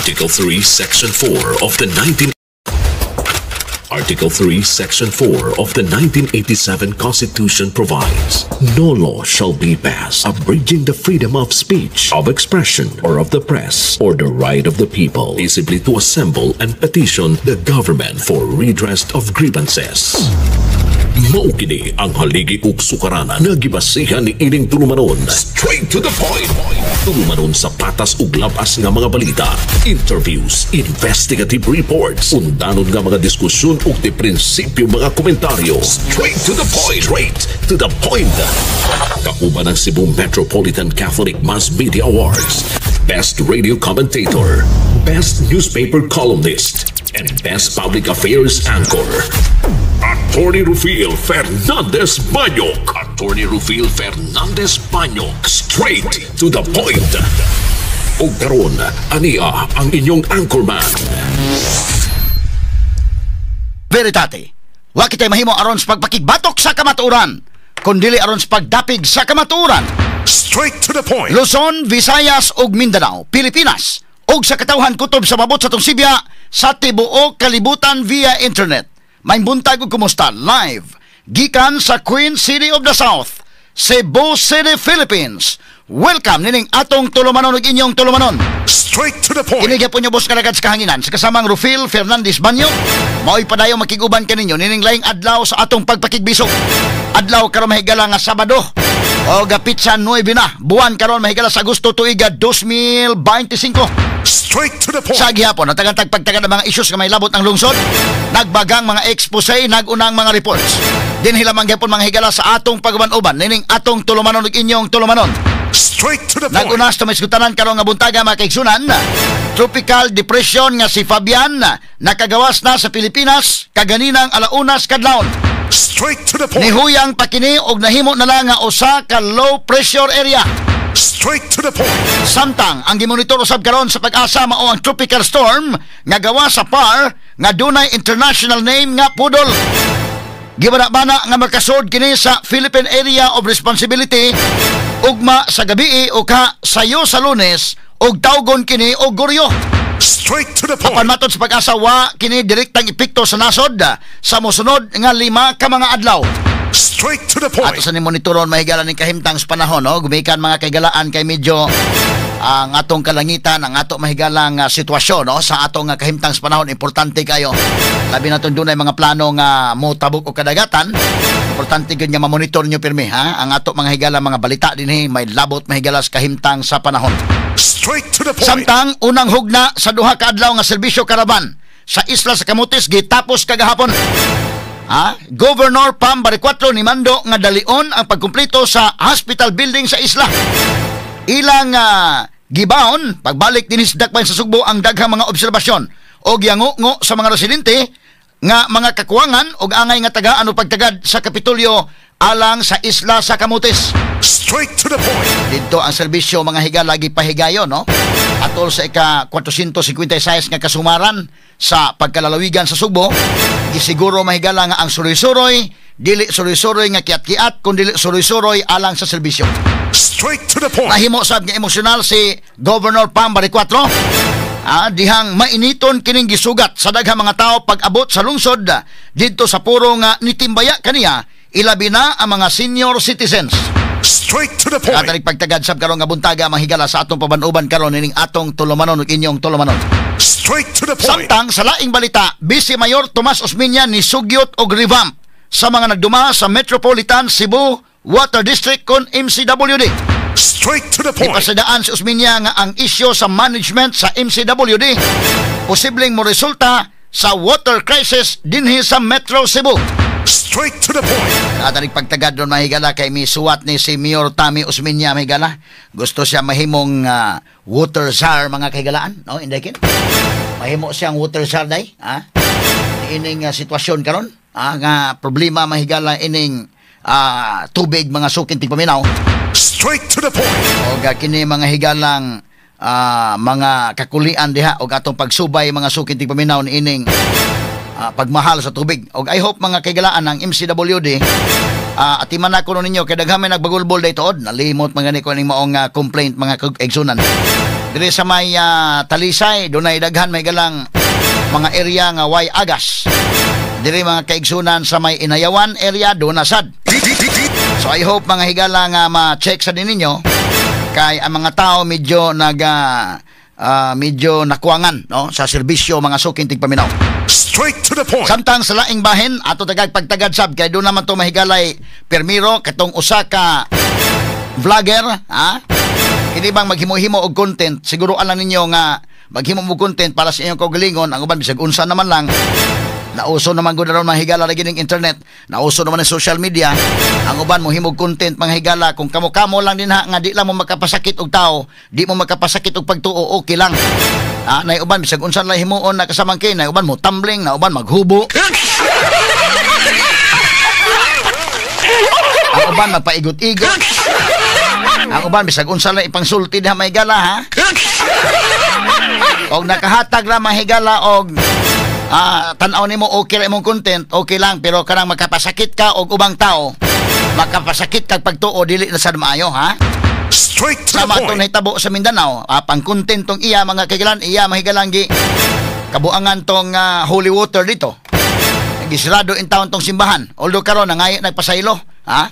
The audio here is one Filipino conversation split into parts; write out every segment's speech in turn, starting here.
Article 3, Section 4 of the Article 3, Section 4 of the 1987 Constitution provides, no law shall be passed abridging the freedom of speech, of expression, or of the press, or the right of the people peaceably to assemble and petition the government for redress of grievances. Maukini ang haligi ug sukaranan nga gibasihan ni ining tulumanon. Straight to the point. Tulumanon sa patas ug labas nga mga balita, interviews, investigative reports, undanon nga mga diskusyon ug di prinsipyo mga komentaryo. Straight to the point. Straight to the point. Kauban ang Cebu Metropolitan Catholic Mass Media Awards, Best Radio Commentator, Best Newspaper Columnist, and Best Public Affairs Anchor. Attorney Rufil Fernandez Banyok. Attorney Rufil Fernandez Banyok. Straight to the point. O karon, ania ang inyong anchorman. Veritate, wa kitay mahimo aron sa pagpakigbatok sa kamatuoran, kundili aron sa pagdapig sa kamatuoran. Straight to the point. Luzon, Visayas ug Mindanao, Pilipinas, ug sa katawhan kutob sa mabot sa tong Sibya sa tibuok kalibutan via internet. May buntag ug kumusta live gikan sa Queen City of the South, Cebu City, Philippines. Welcome nining atong tulumanon ug inyong tulumanon. Straight to the point. Inigya po niyo boss kalagad sa kahanginan sa kasamang Rufil Fernandez Banyok. Mao'y padayo makiguban kaninyo nining laing adlaw sa atong pagpakigbisog. Adlaw karon mahigala nga Sabado. O gapitsa 9 na. Buwan karon mahigala sa Agosto tuiga 2025. Straight to the point. Sa gihapon, natagantag pagtagad ng mga issues nga may labot ng lungsod, nagbagang mga expose, nagunang mga reports. Dinhilamang gihapon mga higala sa atong pagban-uban, nining atong tulumanon ug inyong tulumanon. Straight to the point. Nagunas to may sugutanan karon nga buntaga mga kaigsunan. Tropical depression nga si Fabian nakagawas na sa Pilipinas kaganinang alaunas kadlawon. Straight to the point. Nihuyang pakini og nahimo na lang nga usa ka low pressure area. Straight to the point. Samtang ang gimonitor usab karon sa pag-asa mao ang tropical storm nga gawa sa PAR nga dunay international name nga Pudol. Gibana-bana nga makasod kini sa Philippine Area of Responsibility ugma sa gabii o ka sayo sa Lunes ug tawgon kini og Goryo. Straight to the point. Apan matod sa pag-asa wa kini direktang epekto sa nasod sa mosunod nga 5 ka mga adlaw. Straight to the point. Ato sa ni monitoron mahigala ning kahimtang sa panahon, no? Gumikan mga kaigalaan kay medyo ang atong kalangitan, ang ato mahigalang sitwasyon, no? Sa atong kahimtang sa panahon importante kayo. Labi naton dunay mga plano nga motabok o kadagatan. Importante gyud nga ma-monitor nyo pirmi, ha? Ang ato mga higala mga balita dinhi may labot mahigala sa kahimtang sa panahon. Straight to the point. Samtang unang hugna sa duha ka adlaw nga serbisyo karaban sa isla sa Camotes gitapos kagahapon. Governor Pam Bariccuatro ni mando nga dalion ang pagkumpleto sa hospital building sa isla. Ilang gibaon pagbalik dinhi sa dakbayan sa Sugbo ang daghang mga obserbasyon o giango sa mga residente nga mga kakuwangan og angay nga tagaan o pagtagad sa Kapitolyo alang sa isla sa Camotes. Straight to the point. Dito ang serbisyo mga higala gipahigayon, no? Atol sa ika 456 nga kasumaran sa pagkalalawigan sa Sugbo, gisiguro mahigala nga ang suroy-suroy, dili suroy-suroy nga kiat-kiat, kundi suroy-suroy alang sa serbisyo. Straight to the point. Nahimo sab nga emosyonal si Governor Pam Bariccuatro. Dihang mainiton kining gisugat sa daghang mga tao pag-abot sa lungsod dito sa puro nga nitimbaya kaniya, ilabi na ang mga senior citizens. Straight to the point. Katalig pagtagad sab karon nga buntaga mahigala sa atong pabanuban karon ning atong tulumanon ug inyong tulumanon. Straight to the point. Samtang sa laing balita, Vice Mayor Tomas Osmeña ni sugyot og revamp sa mga nagduma sa Metropolitan Cebu Water District kon MCWD. Straight to the point. Ipasadaan si Osmeña nga ang isyo sa management sa MCWD posibleng mo resulta sa water crisis dinhi sa Metro Cebu. Straight to the point. Katalig pagtagad doon mahigala kay misuwat ni si Mayor Tami Osmeña mahigala. Gusto siya mahimong water czar mga kahigalaan, no? Inday kin. Mahimo siyang water czar day, ining sitwasyon karon, nga problema mahigala ining tubig mga sukin tigpaminaw. Straight to the point. O kini mga higalang mga kakulian diha o atong pagsubay mga sukin tigpaminaw ni ining pagmahal sa tubig. Og I hope mga kaigalaan ng MCWD atiman ako ninyo kay daghan may nagbagulbol dayto od nalimot mga ni ko ning maong complaint mga kaigsunan. Diri sa may Talisay, dunay daghan mahigalang mga area nga way agas. Diri mga kaigsunan sa may Inayawan area, doon nasad. So I hope mga higala nga ma-check sa din ninyo kay ang mga tao medyo medyo nakuangan no sa serbisyo mga suking tigpaminaw. Straight to the point. Samtang sa laing bahin ato tagag pagtagad sab kay doon naman to mahigalay permiro katong usa ka vlogger kini bang maghimo-himo og content, siguro alam ninyo nga maghimo og content para sa inyong kaugalingon, ang uban bisag unsa naman lang. Nauso naman gud ron mga higala lagi ning internet, nauso naman ng social media. Ang uban mo himog content mga higala kung kamo lang din nga di lang mo makapasakit og tao, di mo makapasakit og pagtuo, okay lang. Nay uban bisag unsa lang himuon na kasamang kay, nay uban mo tumbling, na uban maghubo. Ang uban magpaigot-igot. Ang uban bisag unsa lang ipangsulti diha mga higala ha. Og nakahatag ra mga higala og tanaw nimo okay ra imong content, okay lang, pero kanang makapasakit ka og ubang tao, makapasakit kag pagtuo dili na sad maayo ha. Straight to the Sama point. itong hitabo sa Mindanao, pang content tong iya mga kaigalan, iya mahigalang gi kabuangan tong holy water dito. Gisrado in town tong simbahan. Although karon nangayo nagpasaylo ha.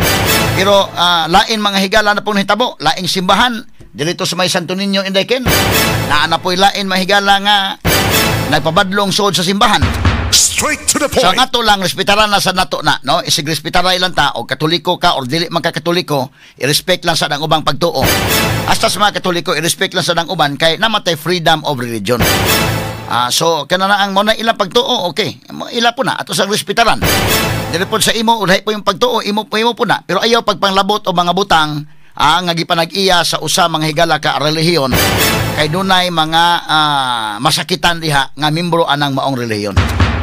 Pero lain mga higala na pong hitabo, laing simbahan dito sa may Santo Niño Indayken. Na po'y lain mahigala nga nagpabadlong suod sa simbahan. Straight to the So point. nga to lang respetaran na sa nato na no, isig respetaran lang ta o katoliko ka or dili man ka katoliko, i-respect lang sa dang ubang pagtuo. Hasta sa mga katoliko i-respect lang sa dang uban kay namatay freedom of religion. So kana na ang mo na ilang pagtuo, okay. Ila po na ato sang respetaran. Dili po sa imo uray po yung pagtuo, imo po na. Pero ayaw pagpanglabot o mga butang nga gipanag-iya sa usa mga higala ka relihiyon kay dunay mga masakitan diha nga membro anang maong relihiyon.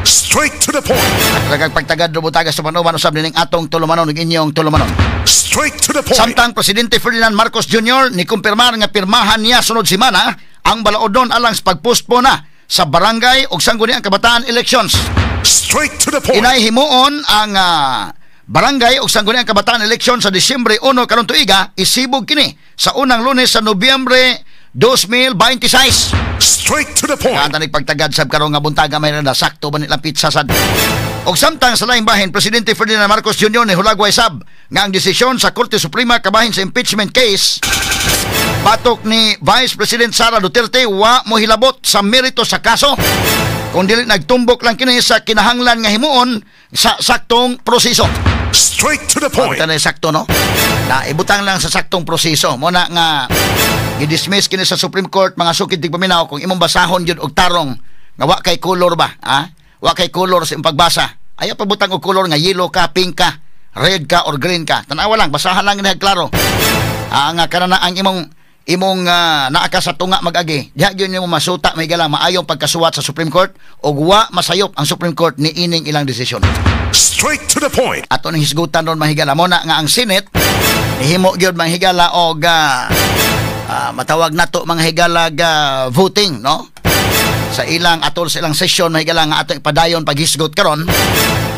Straight to the point. At pagtagad rubutaga sa panuban usab ning atong tulumanon ug inyong tulumanon. Straight to the point. Samtang Presidente Ferdinand Marcos Jr. ni kumpirmar nga pirmahan niya sunod semana ang balaodon alang sa pagpostpone na sa barangay ug sangguniang kabataan elections. Straight to the point. Inay himuon ang barangay ug sangguniang kabataan eleksyon sa Disyembre 1 karon tuiga, isibog kini sa unang Lunes sa Nobyembre 2026. Straight to the point. Kanta nagpagtagad sab karon nga buntaga may rada sakto ba nilang pizza sad. Og samtang sa laing bahin, Presidente Ferdinand Marcos Jr. ni hulagway sab nga ang desisyon sa Korte Suprema kabahin sa impeachment case batok ni Vice President Sara Duterte wa mo hilabot sa merito sa kaso kung dili nagtumbok lang kini sa kinahanglan nga himuon sa saktong proseso. Straight to the point. Pagka na sakto no? Na ibutang lang sa saktong proseso. Muna nga gidismiss kini sa Supreme Court mga sukid tigpaminaw kung imong basahon yun og tarong nga wa kay color ba? Wa kay color sa imong pagbasa. Ayaw pabutang og color nga yellow ka, pink ka, red ka or green ka. Tanawa lang, basahan lang ni klaro. Nga kanana ang imong naaka sa tunga mag-agi. Diha gyud nimo masuta may galang maayong pagkasuwat sa Supreme Court ug wa masayop ang Supreme Court ni ining ilang desisyon. Straight to the point. Ato ning hisgutan ron mahigala mo na nga ang Senate nihimo gyud mahigala og matawag nato mga higala voting no sa ilang atol sa ilang session mahigala nga ato ipadayon paghisgot karon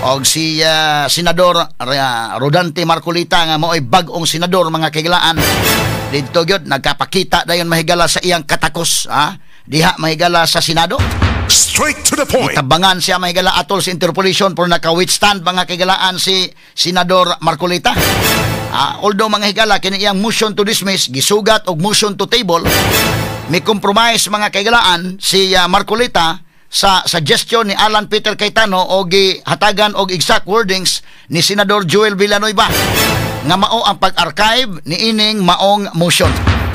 og si Senador Rodante Marcolita nga mo'y bag-ong senador mga kaigalaan dito gyud nagkapakita dayon mahigala sa iyang katakos diha mahigala sa Senado. Straight to the point. Tabangan siya mahigala atol sa interpolation pero naka-withstand mga kaigalaan si Senador Marcolita. Although mga higala kini iyang motion to dismiss gisugat og motion to table, may compromise mga kaigalaan si Marcolita sa suggestion ni Alan Peter Cayetano o gihatagan og exact wordings ni Senador Joel Villanueva nga mao ang pag-archive ni ining maong motion.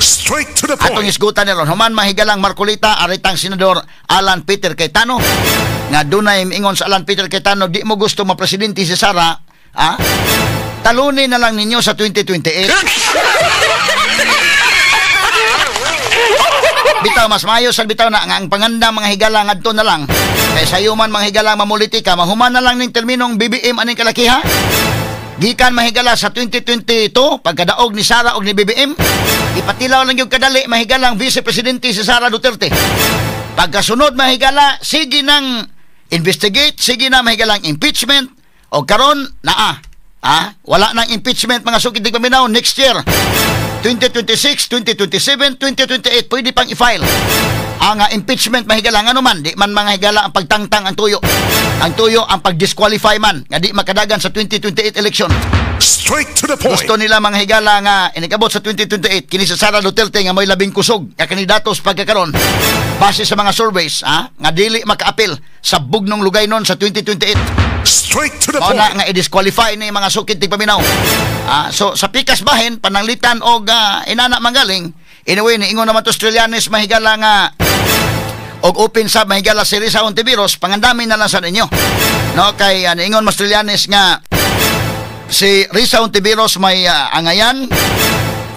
Straight to the Atong point. isgutan ni ron human mahigalang Marcolita aritang Senador Alan Peter Cayetano nga dunay miingon sa Alan Peter Cayetano di mo gusto mapresidente si Sara talunin na lang ninyo sa 2028. Bitaw mas mayo sa bitaw na nga ang panganda mga higala ngadto na lang kay sayuman mga higala mamulitika mahuman na lang ning terminong BBM aning kalakiha. Gikan mahigala sa 2022 pagkadaog ni Sara og ni BBM ipatilaw lang yung kadali mahigalang Vice Presidente si Sara Duterte. Pagkasunod mahigala sige nang investigate, sige na mahigalang impeachment o karon wala nang impeachment mga sukid tigpaminaw next year. 2026, 2027, 2028 pwede pang i-file ang impeachment mahigala. Ano man, di man mga higala ang pagtangtang ang tuyo. Ang tuyo ang pag-disqualify man nga di makadagan sa 2028 election. Straight to the point. Gusto nila mga higala nga inigabot sa 2028 kini sa Sara Duterte nga may labing kusog nga kandidatos pagkakaron base sa mga surveys nga dili makaapil sa bugnong lugaynon sa 2028. Straight to the Mao point. na nga i-disqualify ni mga sukit tigpaminaw. So sa pikas bahin pananglitan og inana manggaling anyway niingon naman to Australianis mahigala nga og open sab mahigala si Risa Hontiveros pangandami na lang sa ninyo. No kay niingon Australianis nga si Risa Hontiveros may angayan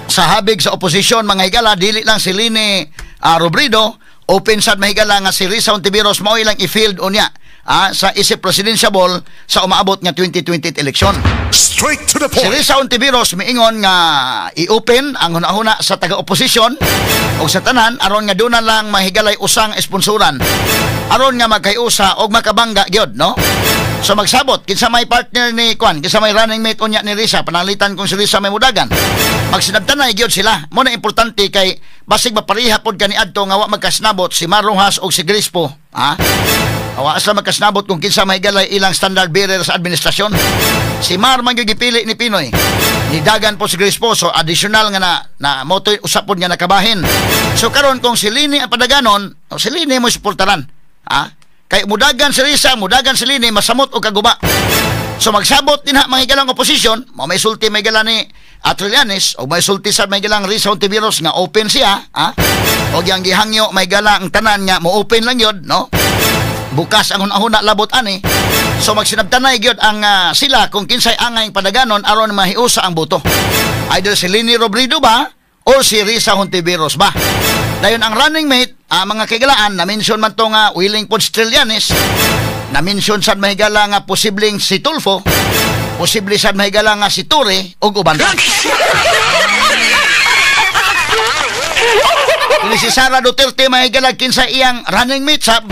sa habig sa oposisyon mga higala dili lang si Lini Robredo open sad mahigala nga si Risa Hontiveros mao ilang i-field unya sa isip presidential sa umaabot nga 2028 election. Straight to the Si point. Risa Hontiveros miingon nga i-open ang hunahuna sa taga-oposisyon o sa tanan aron nga doon na lang mahigalay usang sponsoran aron nga magkayusa og makabangga gyud no. So magsabot kinsa may partner ni Kwan, kinsa may running mate unya ni Risa panalitan kung si Risa may mudagan. Magsinabtanay gyud sila. Mo na importante kay basig mapariha pod kaniadto nga wa magkasnabot si Marojas o si Grispo, awa asla magkasnabot kung kinsa mahigalay ilang standard bearer sa administrasyon. Si Mar man gyud gipili ni Pinoy. Nidagan po si Grispo so additional nga na motoy usapon nga nakabahin. So karon kung si Lini ang padaganon, si Lini mo suportaran. Kay mudagan si Risa, mudagan si Lini masamot o kaguba. So magsabot din ha mga higalang oposisyon, may sulti may gala ni Trillanes o may sulti sa may galang Risa Hontiveros nga open siya, o yang gihangyo may gala ang tanan nga mo open lang yun, no? Bukas ang hunahuna labot ani. So magsinabtanay gyud ang sila kung kinsay angay padaganon aron mahiusa ang boto. Either si Lini Robredo ba o si Risa Hontiveros ba. Dayon ang running mate mga kaigalaan na mention man to nga willing pod Trillanes, na mention sad mahigala nga posibleng si Tulfo, posible sad mahigala nga si Torre ug uban pa. Kini si Sara Duterte mahigala kinsa iyang running mate sab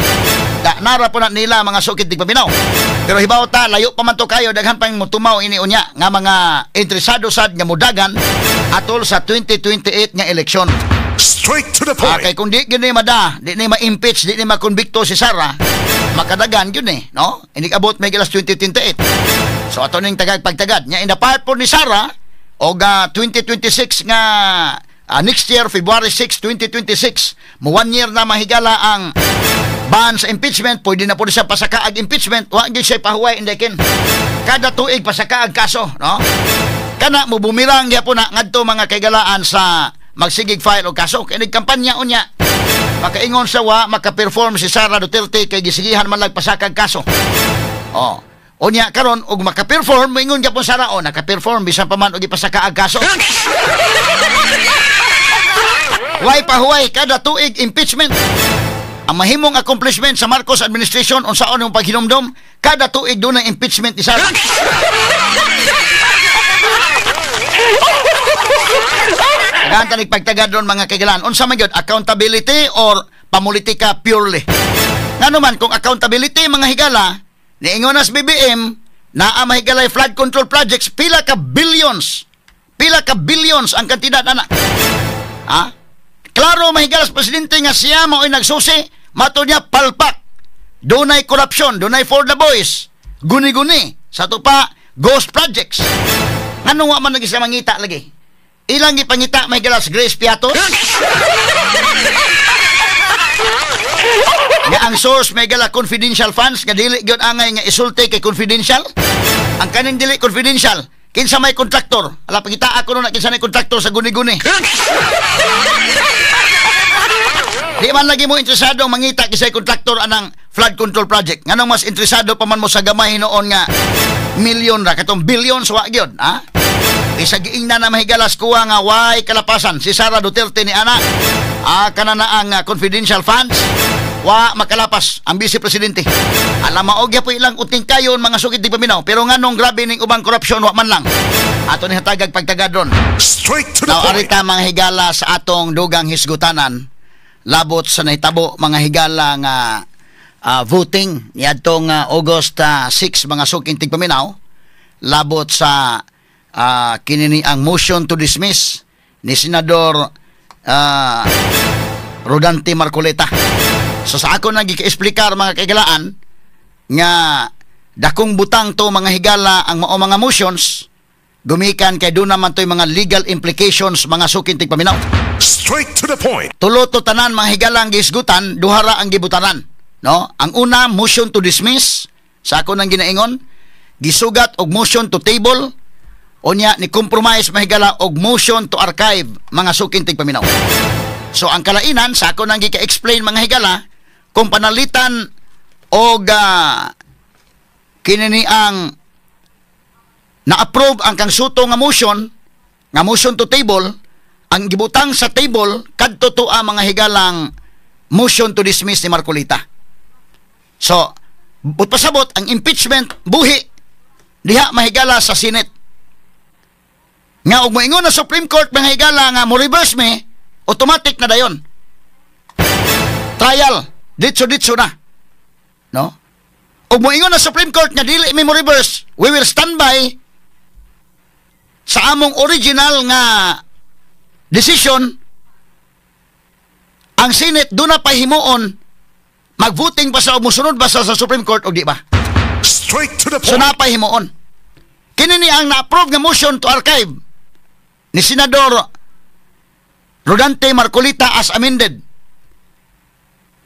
nara po na nila mga sukit tigpaminaw. Pero hibaw ta layo pa man to kayo daghan pang mutumaw ini unya nga mga interesado sad nga mudagan atol sa 2028 nga eleksyon. Straight to the point. Kay kung di gini di ni ma-impeach, di ni ma-convicto si Sara, makadagan yun no? Hindi abot may gilas 2028. So ato ning pagtagad nya in the part po ni Sara og 2026 nga next year February 6, 2026 mo 1 year na mahigala ang ban sa impeachment, pwede na po siya pasakaag impeachment, wag gyud siya pahuway indekin. Kada tuig pasakaag kaso, no? Kana mo bumirang gyapon na ngadto mga kaigalaan sa magsigig file og kaso kay kampanya unya makaingon sa wa maka-perform si Sara Duterte kay gisigihan man lag pasakag kaso. Unya karon og maka-perform moingon gyapon Sara naka-perform bisan pa man og ipasakaag kaso. Way pahuway kada tuig impeachment. Ang mahimong accomplishment sa Marcos administration unsaon yung paghinumdom kada tuig doon ang impeachment ni Sara. Ganta nagpagtagad doon mga kaigalan. Unsa man gyud accountability or pamulitika purely. Ngano man kung accountability mga higala niingon as BBM na mahigalay flood control projects pila ka billions ang kantidad ana. Klaro mahigalas presidente nga siya mao'y nagsusi mato niya palpak. Dunay korupsyon, dunay for the boys. Guni-guni sa tupa ghost projects. Ngano wa man nagisa mangita lagi? Ilang gipangita may galas Grace Piatos? Nga ang source may gala confidential funds nga dili gyud angay nga isulti kay confidential. Ang kaning dili confidential kinsa may kontraktor. Ala pagita ako na kinsa may kontraktor sa guni-guni. Di man lagi mo interesado mangita kisay kontraktor anang flood control project. Nganong mas interesado pa man mo sa gamay noon nga milyon ra katong billions wa gyud, Isa giing na mahigalas kuha nga way kalapasan si Sara Duterte ni ana. Kanana ang confidential funds wa makalapas ang vice presidente. Alam maogya po ilang uting kayon mga sukit di paminaw pero nganong grabe ning ubang korupsyon wa man lang. Ato ni hatagag pagtagad ron. Straight to the point. Arita mga higala sa atong dugang hisgutanan labot sa nahitabo mga higala nga voting niadtong August 6 mga suking tigpaminaw labot sa kinini ang motion to dismiss ni Senador Rodante Marcoleta. So sa ako nang gi-explicar mga kaigalaan nga dakong butang to mga higala ang mao mga motions gumikan kay doon naman to'y mga legal implications mga sukintig paminaw. Straight to the point. Tulo to tanan mga higala ang giisgutan, duhara ang gibutanan. No? Ang una, motion to dismiss. Sa ako nang ginaingon, gisugat og motion to table. Unya ni compromise mga higala og motion to archive mga sukintig paminaw. So ang kalainan sa ako nang gika-explain mga higala kung panalitan og kinini ang na-approve ang kang suto nga motion to table, ang gibutang sa table kadto to ang mga higalang motion to dismiss ni Marcolita. So, but pasabot ang impeachment buhi diha mahigala sa Senate. Nga og moingon na Supreme Court mga higala nga mo reverse me, automatic na dayon. Trial, ditso na. No? Og moingon na Supreme Court nga dili mi mo reverse, we will stand by sa among original nga decision. Ang Senate do na pahimuon mag-voting pa sa musunod ba sa Supreme Court o di ba? Straight to the So point. napahimuon. Kini ni ang na-approve nga motion to archive ni Senador Rodante Marcolita as amended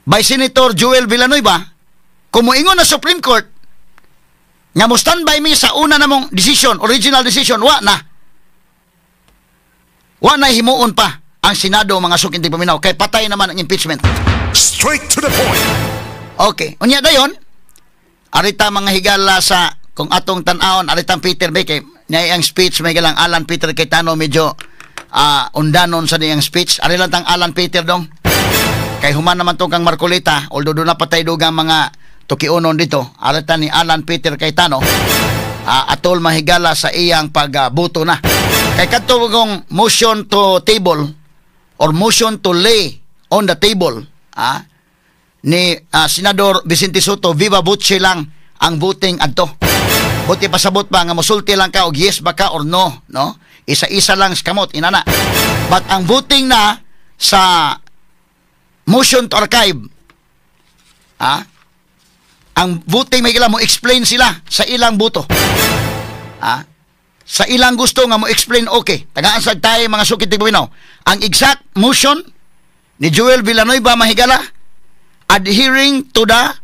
by Senator Joel Villanueva. Kung moingon na Supreme Court nga mo standby mi sa una namong decision, original decision, wa na himuon pa ang Senado mga sukintig paminaw kay patay naman ang impeachment. Straight to the point. Okay, unya dayon arita mga higala sa kung atong tan-aon aritang Peter Beke niya ang speech may galang Alan Peter Cayetano medyo undanon sa niyang speech. Ari lang tang Alan Peter dong kay human naman tong kang Marcolita, although do na patay dugang mga tukiunon dito. Arita ni Alan Peter Cayetano atol mahigala sa iyang pagbuto na kay kadto kung motion to table or motion to lay on the table ni Senador Vicente Soto, viva voce lang ang voting adto. Buti pasabot pa nga mosulti lang ka og yes ba ka or no, no? Isa-isa lang kamot inana. But ang voting na sa motion to archive, ang voting may kailangan mo explain sila sa ilang buto. Sa ilang gusto nga mo explain, okay. Tagaan sa tayo mga sukitig paminaw. Ang exact motion ni Joel Villanueva mahigala adhering to the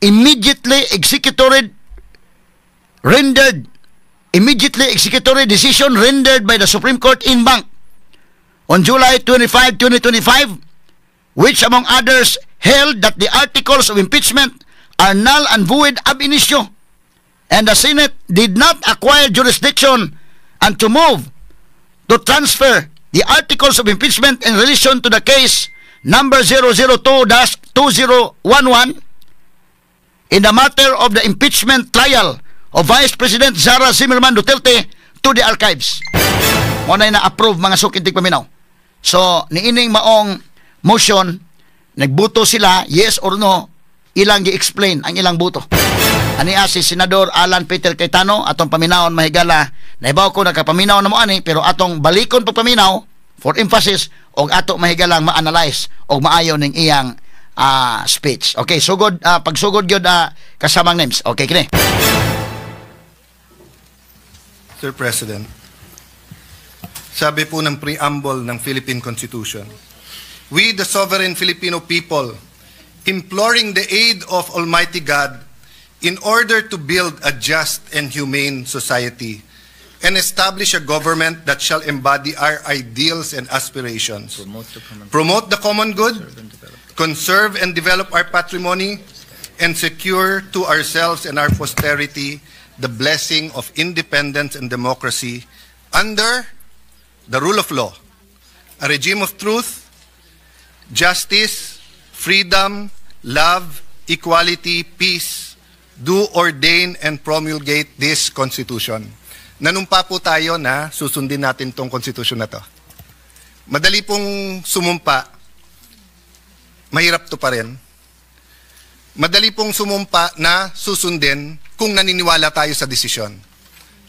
immediately executory decision rendered by the Supreme Court in bank on July 25, 2025, which among others held that the articles of impeachment are null and void ab initio, and the Senate did not acquire jurisdiction and to move to transfer the articles of impeachment in relation to the case number 002-2011 in the matter of the impeachment trial of Vice President Sara Zimmerman Duterte to the archives. Muna na-approve mga sukintig paminaw. So, niining maong motion, nagbuto sila, yes or no, ilang gi-explain ang ilang buto. Ania si Senador Alan Peter Cayetano, atong paminawon mahigala, naibaw ko nagkapaminaw na mo ani, pero atong balikon pagpaminaw, for emphasis, og ato mahigalang ma-analyze, og maayo ning iyang speech. Okay, sugod, pagsugod yun kasamang names. Okay, kini. Sir President, sabi po ng preamble ng Philippine Constitution, we, the sovereign Filipino people, imploring the aid of Almighty God in order to build a just and humane society and establish a government that shall embody our ideals and aspirations, promote the common good, conserve and develop our patrimony, and secure to ourselves and our posterity the blessing of independence and democracy under the rule of law, a regime of truth, justice, freedom, love, equality, peace, do ordain and promulgate this Constitution. Nanumpa po tayo na susundin natin tong Constitution na to. Madali pong sumumpa, mahirap to pa rin. Madali pong sumumpa na susundin kung naniniwala tayo sa desisyon.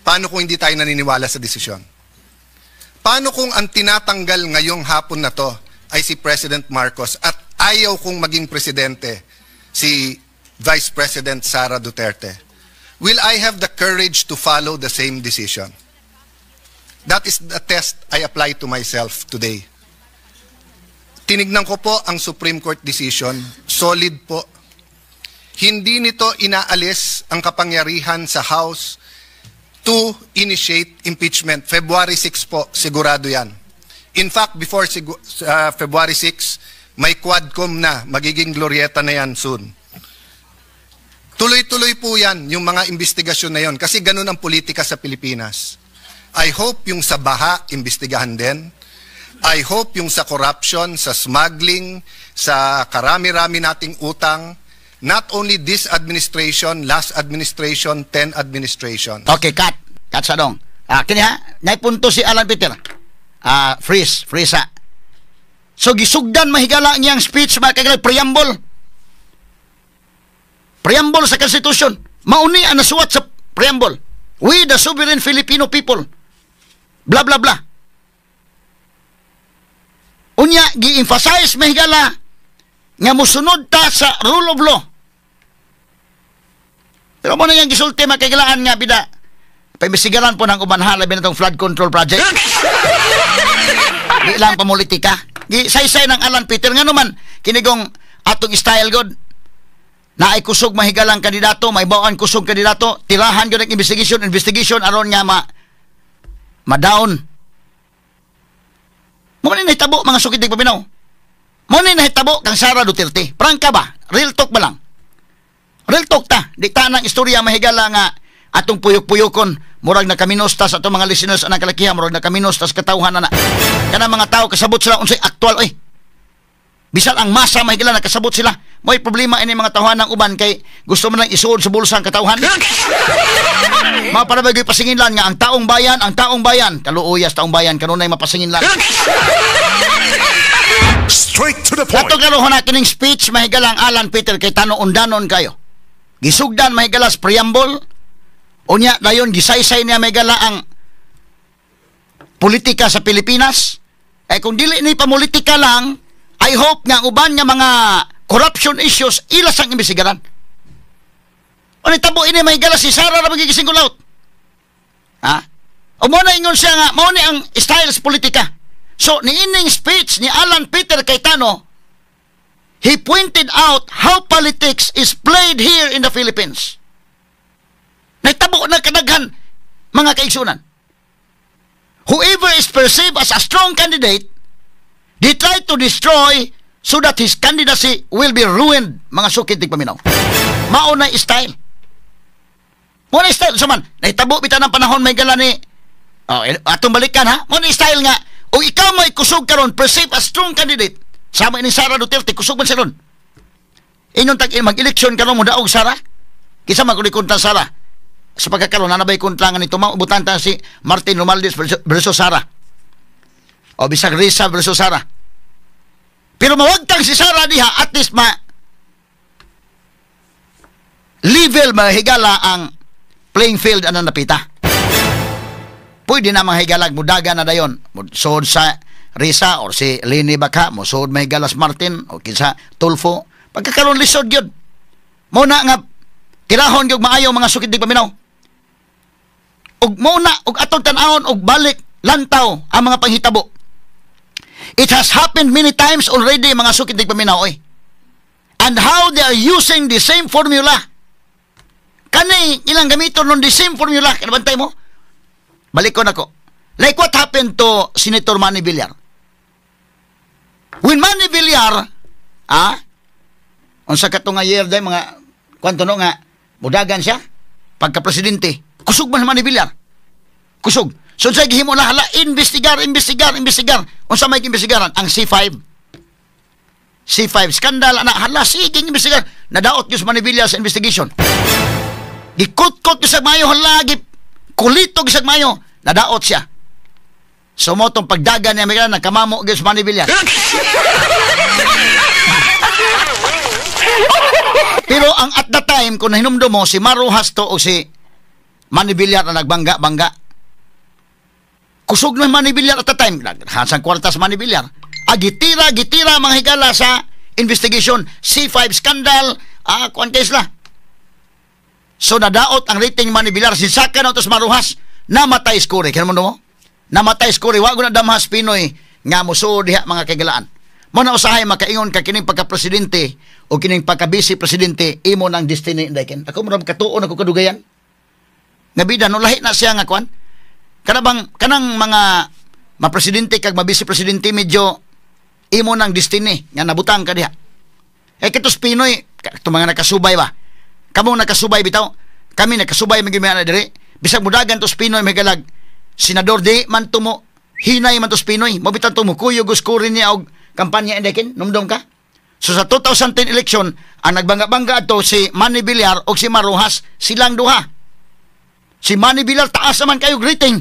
Paano kung hindi tayo naniniwala sa desisyon? Paano kung ang tinatanggal ngayong hapon na to ay si President Marcos at ayaw kong maging presidente si Vice President Sara Duterte? Will I have the courage to follow the same decision? That is the test I apply to myself today. Tinignan ko po ang Supreme Court decision, solid po. Hindi nito inaalis ang kapangyarihan sa House to initiate impeachment. February 6 po, sigurado yan. In fact, before February 6, may Quadcom na, magiging glorieta na yan soon. Tuloy-tuloy po yan, yung mga investigasyon na yon, kasi ganun ang politika sa Pilipinas. I hope yung sa baha, imbestigahan din. I hope yung sa corruption, sa smuggling, sa karami-rami nating utang, not only this administration, last administration, 10 administration. Okay, cut. Cut sa dong. Kini ha, naipunto si Alan Peter. Freeze ha. So, gisugdan mahigala niyang speech, mga kagalag, preamble. Preamble sa Constitution. Mauni ang nasuwat sa preamble. We, the sovereign Filipino people. Blah, blah, blah. Unya, gi-emphasize mahigala nga musunod ta sa rule of law. Pero mo na yung gisulti makikilaan nga bida. Paimisigaran po ng umanha labi na itong flood control project. Di lang pamulitika. Say-say ng Alan Peter nga naman kinigong atong style god. Na ay kusog mahigalang kandidato, may bawaan kusog kandidato, tirahan yun ang investigation aron nga ma-down. Mo ni nahitabo mga sukitig paminaw. Mo ni nahitabo kang Sara Duterte. Prangka ba? Real talk ba lang? Real talk ta. Di ta ng istorya mahigala nga atong puyok-puyokon murag na kaminostas atong mga listeners anang kalakihan murag na kaminostas katawhan na. Kana mga tao kasabot sila unsay aktual oy. Bisan ang masa mahigala nakasabot sila. May problema ini mga tawhan ng uban kay gusto man lang isuod sa bulsa ang katawhan. Maparabay pasinginlan nga ang taong bayan, kaluuyas taong bayan kanunay mapasinginlan. Straight to the point. Kato karoon na kining speech mahigalang Alan Peter kay tanong-undanon kayo. Gisugdan mahigalas preamble. Unya dayon gisaysay niya mahigala ang politika sa Pilipinas. Kung dili ni pamulitika lang, I hope nga uban nga mga corruption issues ilas ang imbisigaran. O nitabo ini mahigala si Sara na magigising kulaut. O mo na ingon siya nga, mo ni ang style sa politika. So, niining speech ni Alan Peter Cayetano, he pointed out how politics is played here in the Philippines. Naitabo na kadaghan mga kaigsunan. Whoever is perceived as a strong candidate, they try to destroy so that his candidacy will be ruined, mga sukitig paminaw. Maunay style. Maunay style. So man, naitabo bita ng panahon may gala ni atong balikan ha. Maunay style nga. O ikaw may kusog karon perceive as strong candidate. Sama ini Sara Duterte, kusog man siya ron. Inyong mag-eleksyon karon mo daog Sara. Kisa magkulikunta Sara. Sa pagkakaroon, nanabay kuntlangan nito, maubutan ta si Martin Romualdez versus Sara. O bisag Risa versus Sara. Pero mawagtang si Sara diha, at least level mahigala ang playing field anang napita. Pwede na mahigalag mudaga na dayon. Musod sa Risa or si Lini Baka, musod mahigalas Martin o kinsa Tulfo. Pagkakaroon lisod yun. Muna nga, tirahon yung maayaw mga sukitig paminaw. Ug muna, ug atong tanahon, ug balik, lantaw ang mga panghitabo. It has happened many times already, mga sukitig paminaw, oy. And how they are using the same formula. Kani, ilang gamiton nun the same formula. Kanabantay mo? Balik ko na ko. Like what happened to Senator Manny Villar? When Manny Villar, unsa kato nga year day, mga, kwanto no nga, mudagan siya, pagka-presidente, kusog man Manny Villar. Kusog. So sa gihimo na hala, investigar. Unsa may investigaran? Ang C5. C5 skandal na hala, sige investigar. Nadaot gyud Manny Villar sa investigation. Gikut-kot gyud sa mayo hala, kulito gyud sa mayo, nadaot siya. So mo tong pagdagan niya mga nakamamo gyud sa Manny Villar. Pero ang at the time kung nahinumdum mo si Maru Hasto o si Manny Villar na nagbangga-bangga, kusog na Manny Villar at the time. Hansang kwartas Manny Villar. Gitira mga higala sa investigation. C5 scandal. Kuan case la. So nadaot ang rating Manny Villar. Sinsaka na ito maruhas. Namatay skore. Kaya mo? Namatay skore. Wago na damhas Pinoy. Nga muso diha mga kagalaan. Mo na usahay makaingon ka kining pagka-presidente o kining pagka-vice presidente imo ng destiny inday ken. Ako mo katuon ako kadugayan. Nga bida no lahi na siya nga kuan. Kanang mga mapresidente kag mabisi presidente medyo imo ng destiny nga nabutang ka diha. Kitos Pinoy, ito mga nakasubay ba? Kamo nakasubay bitaw. Kami nakasubay magimana diri. Bisag mudagan tos Pinoy megalag. Senador di man tumo hinay man tos Pinoy. Mabitang tumo kuyo guskurin niya og kampanya indekin. Numdum ka? So sa 2010 election, ang nagbangga-bangga ato si Manny Villar o si Maruhas, silang duha. Si Manny Villar taas naman kayo rating.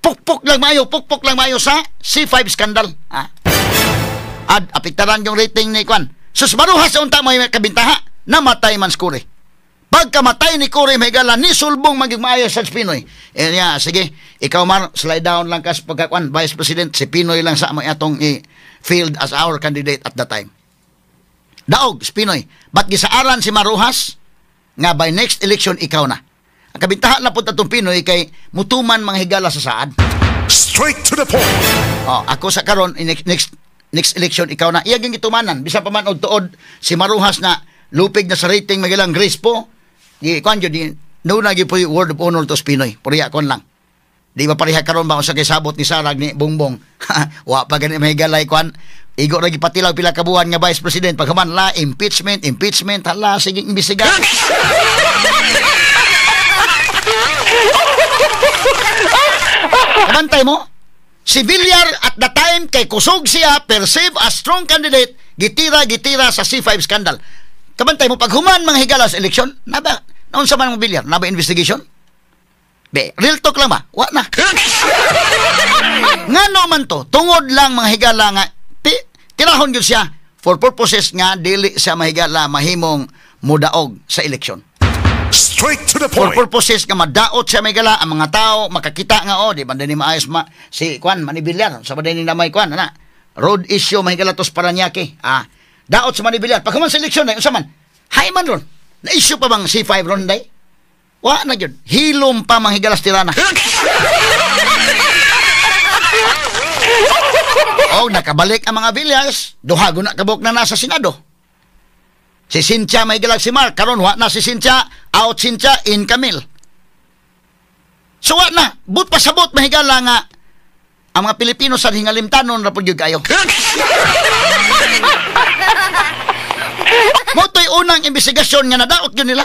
Pukpok lang mayo sa C5 scandal. Apektaran yung rating ni Kwan. So sa Maruhas sa unta may kabintaha, namatay man skure. Pagkamatay ni Kore Megala, ni sulbong maging maayo sa Pinoy. Sige, ikaw Mar, slide down lang kas pagkakwan, Vice President, si Pinoy lang sa may atong i-field as our candidate at that time. Daog, Pinoy, ba't gisaaran si Maruhas, nga by next election, ikaw na. Ang kabintahan na po itong Pinoy kay mutuman mga higala sa saad. Straight to the point. Ako sa karon next election, ikaw na. Iyaging itumanan, bisa pa man og tuod si Maruhas na lupig na sa rating magilang Grace po. Kuan jud no na gyud po word of honor to Pinoy. Puriya kon lang. Di ba pareha karon ba sa kisabot ni Sarag ni Bongbong? Wa pa gani mahigalay kuan. Igo ra gipatilaw pila ka buwan nga Vice President paghuman la impeachment hala sige imbestiga. Kabantay mo? Si Villar at the time kay kusog siya perceive as strong candidate gitira sa C5 scandal. Kabantay mo paghuman mga higala sa eleksyon, naba naon sa man mo Villar, naba investigation? Real talk lang ba? Wa na. Ngano man to, tungod lang mga higala nga tirahon gyud siya for purposes nga dili sa mahigala mahimong mudaog sa eleksyon. Straight to the For point. purposes nga madaot sa mahigala ang mga tao makakita nga di ba ni maayos si Kwan Manny Villar sa badani na may Kwan ana. Road issue mahigala tos Paranaque. Daot sa Manny Villar. Pagkaman sa eleksyon unsa man? Hay man ron. Na issue pa bang C5 ron day? Wa na gyud. Hilom pa manghigalas tirana. Nakabalik ang mga Villars, duhago na kabuk na nasa Senado. Si Cynthia may galag si Mark, karon wa na si Cynthia, out Cynthia, in Camille. So wa na, but pasabot mahigala nga ang mga Pilipino sa hingalimtanon ra pud gyud kayo. Motoy unang investigasyon nga nadaot gyud nila.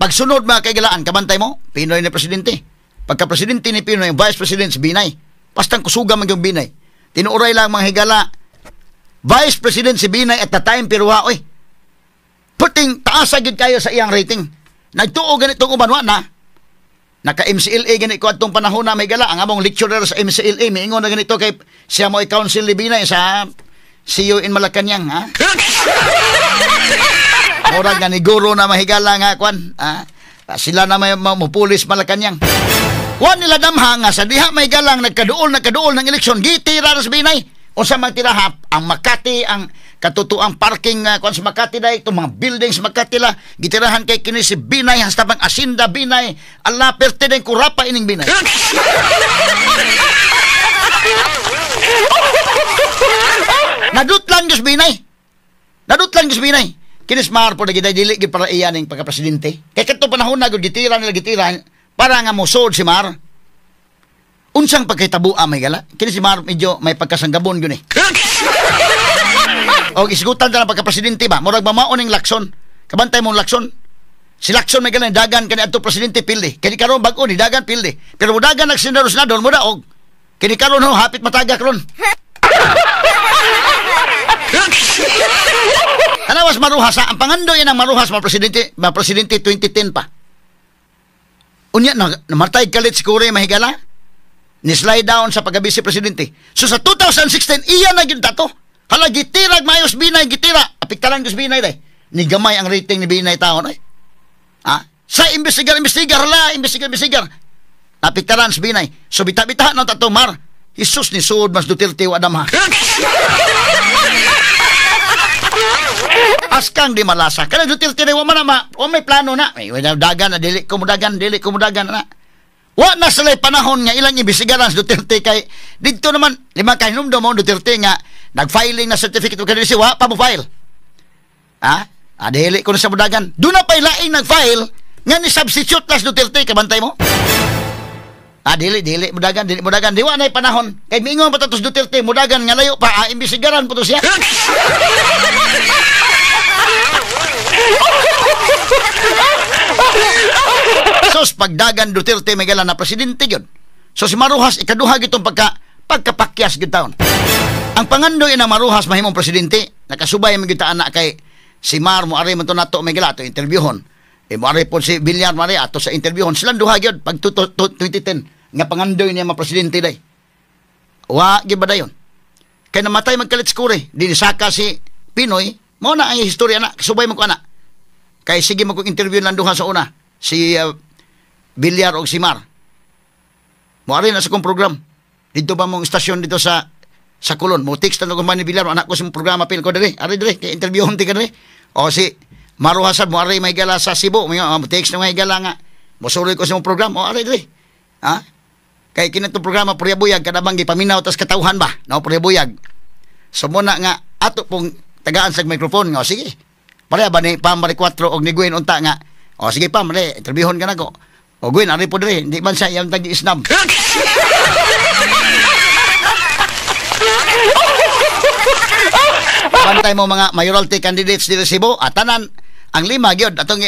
Pagsunod mga kaigalaan, kabantay mo, Pinoy na presidente. Pagka-presidente ni Pinoy, Vice President si Binay. Pastang kusuga man yung Binay. Tinuuray lang mga higala. Vice President si Binay at the time, pero puting taasa gyud kayo sa iyang rating. Nagtuo ganitong ubanwa na. Naka-MCLA ganito ko atong panahon na may gala. Ang among lecturer sa MCLA, may ingon na ganito kay siya mo i-council ni Binay sa CU in Malacanang. Murag nga ni guro na mahigala nga kwan. Sila na may pulis Malacanang. Wa nila damha nga sa diha may galang nagkaduol ng eleksyon gitira sa Binay. Unsa man tirahap ang Makati ang katutuang parking kung sa Makati dai itong mga buildings Makati la gitirahan kay kini si Binay hasta pang asinda Binay ala perte den kurapa ining Binay. Nadutlan Diyos Binay. Kinis mahar po na dili gid para iyaning pagka-presidente. Kay kadto panahon na gitira para nga musod si Mar. Unsang pagkitabuan may gala. Kini si Mar medyo may pagkasanggabon gyud O isgutan ta ng pagka-presidente ba? Murag mamaon ning Lacson. Kabantay mong Lacson. Si Lacson may gala dagan kani adto presidente pilde. Kini karon bag-o ni dagan pilde. Pero mudagan nagsenador mo daog. Kini karon hapit matagak ron. Mas Maruhas ang pangandoy ng Maruhas presidente 2010 pa. Unya namatay kalit si Kore mahigala. Ni slide down sa pagka-vice presidente. So sa 2016 iya na gyud tato. Hala gitirag mayos Binay gitira. Apiktalan gyud Binay day. Ni gamay ang rating ni Binay taon ay. Sa investigar. napiktaran sa binay. So bita-bitahan ng tatong Mar. Jesus ni Sud mas Duterte wa damha. Askang di malasa. Kana Duterte wa man na wa may plano na. May dagan na dili ko mudagan na. Wa na sila panahon nga ilang ibisigaran sa Duterte kay dito naman lima ka hinumdum mo Duterte nga nag-filing na certificate of candidacy wa pa mo file. Ha? Dili ko na sa mudagan. Doon na pa'y laing nag-file nga ni substitute las Duterte kabantay mo. Dili mudagan. Di wa na panahon kay miingon pa tatos Duterte mudagan nga layo pa imbisigaran po to siya. Sos pagdagan Duterte may galan na presidente yun. So si Maruhas ikaduha gitong pagkapakyas gid taon. Ang pangandoy na Maruhas mahimong presidente nakasubay man gyud anak kay si Mar mo ari man to nato may gala to interviewon. Mo ari po si Villar Mari ato sa interviewon silang duha gyud pag 2010 nga pangandoy niya mga presidente day. Wa gyud ba dayon. Kay namatay magkalit skure di saka si Pinoy mo na ang istorya na kasubay mo ko ana. Kay sige mo kong interview lang duha sa una si Villar o si Mar. Mo ari na sa kong program. Dito ba mong istasyon dito sa Kulon. Mo text tanong ko man ni Villar anak ko sa programa pil ko diri. Ari diri kay interview hon ti ka diri. O si Maruhasad mo ari may gala sa Cebu. Mo text na may gala nga. Mo suroy ko sa mong program. O ari diri. Ha? Kay kinatong programa Puryabuyag kadabang gipaminaw tas katawhan ba? No Puryabuyag. So mo na nga ato pong tagaan sa microphone nga. Sige. Pareha ba ni Pamari 4 og ni Gwen unta nga. O sige Pamari, interviewon ka na ko. O Gwen, ari po diri, hindi man siya yung tag-isnab. Bantay mo mga mayoralty candidates dito sa Cebu, atanan ang lima gyud atong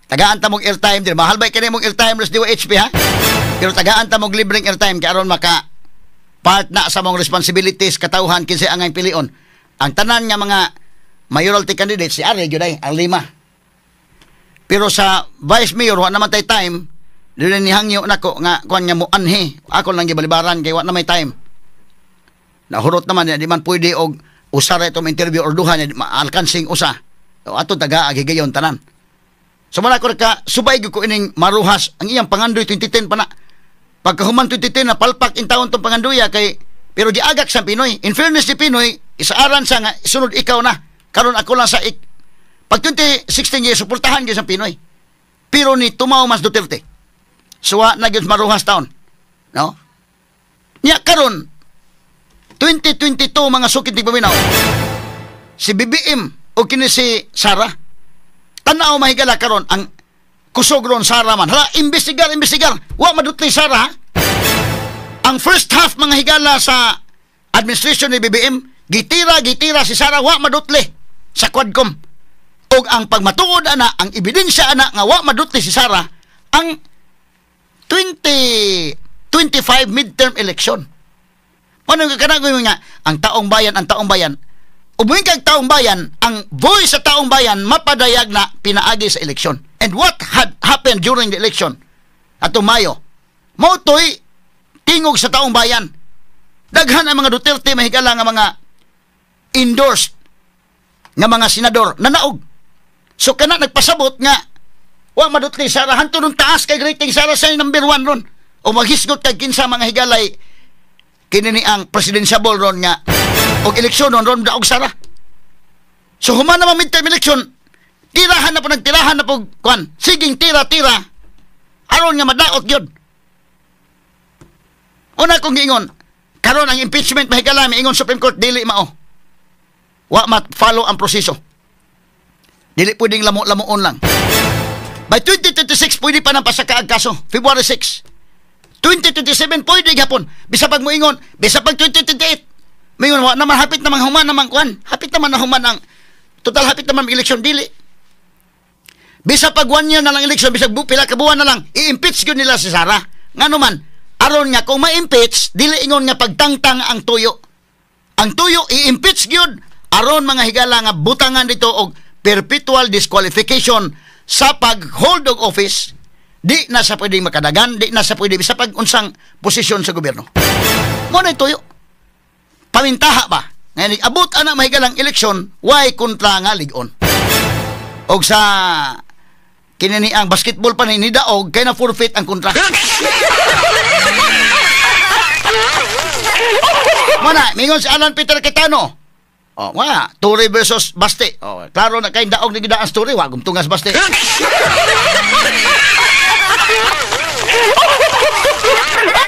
tagaan ta mong airtime diri. Mahal ba kini mong airtime sa DOHP ha? Pero tagaan ta mong libreng airtime kay aron maka part na sa mong responsibilities katawhan kinsa angay pilion. Ang tanan nga mga mayoralty candidates si Ari gyud ay ang lima. Pero sa vice mayor wa naman tay time dili ni hangyo nako nga kuan nga mo anhi. Ako lang gibalibaran kay wa na may time. Nahurot naman di man pwede og usara itong interview or duha niya maalkansing usa. O ato taga agigayon tanan. So man ako ka subay gyud ko ining Maruhas ang iyang pangandoy 2010 pa na. Pagkahuman 2010 na palpak in taon tong pangandoya kay pero giagak sa Pinoy. In fairness ni Pinoy isaaran sa nga sunod ikaw na. Karon ako lang sa pag 2016 years suportahan gyud sa Pinoy. Pero ni tumaw mas Duterte. So na gyud Maruhas taon. No? Nya karon 2022 mga sukit ni paminaw. Si BBM o kini si Sara. Tanaw mahigala karon ang kusog ron Sara man. Hala, imbestigar. Wa madutli Sara. Ang first half mga higala sa administration ni BBM, gitira si Sara wa madutli sa Quadcom. Og ang pagmatuod ana, ang ebidensya ana nga wa madutli si Sara, ang 2025 midterm election. Ano nga kanang nga ang taong bayan. Umuing kag taong bayan, ang voice sa taong bayan mapadayag na pinaagi sa eleksyon. And what had happened during the election? Ato Mayo. Mautoy tingog sa taong bayan. Daghan ang mga Duterte mahigala nga mga endorsed nga mga senador nanaog. So kana nagpasabot nga wa madutli Sara hanto nung taas kay rating Sara sa number 1 ron. O maghisgot kag kinsa mga higalay kini ni ang presidential ron nga og eleksyon ron daog Sara. So human naman midterm election, tirahan na po kuan. Siging tira aron nga madaot gyud. Una kong giingon, karon ang impeachment mahigala miingon Supreme Court dili mao. Wa mat-follow ang proseso. Dili pwedeng lamo-lamoon lang. By 2026 pwede pa nang pasakaag kaso, February 6. 2027 pwede gapon. Bisa pag moingon, bisa pag 2028. Moingon wa naman hapit naman human naman kuan. Hapit naman na human ang total hapit naman election dili. Bisa pag 1 year na lang election, bisa pila ka buwan na lang i-impeach gyud nila si Sara. Ngano man, aron nga kung ma-impeach, dili ingon nga pagtangtang ang tuyo. Ang tuyo i-impeach gyud aron mga higala nga butangan dito og perpetual disqualification sa pag-hold og office. Di na sa pwedeng makadagan, di na sa pwede sa pag-unsang posisyon sa gobyerno. Mo na tuyo. Pamintaha ba? Ngayon, abot ana mahigalang eleksyon, why kontra nga ligon. Og sa kinini ang basketball pa ni daog kay na forfeit ang kontra. Mana, mingon si Alan Peter Cayetano. Oh, wala, Tory versus Baste. Oh, klaro na kay daog ni gidaan story, wa gumtungas Baste.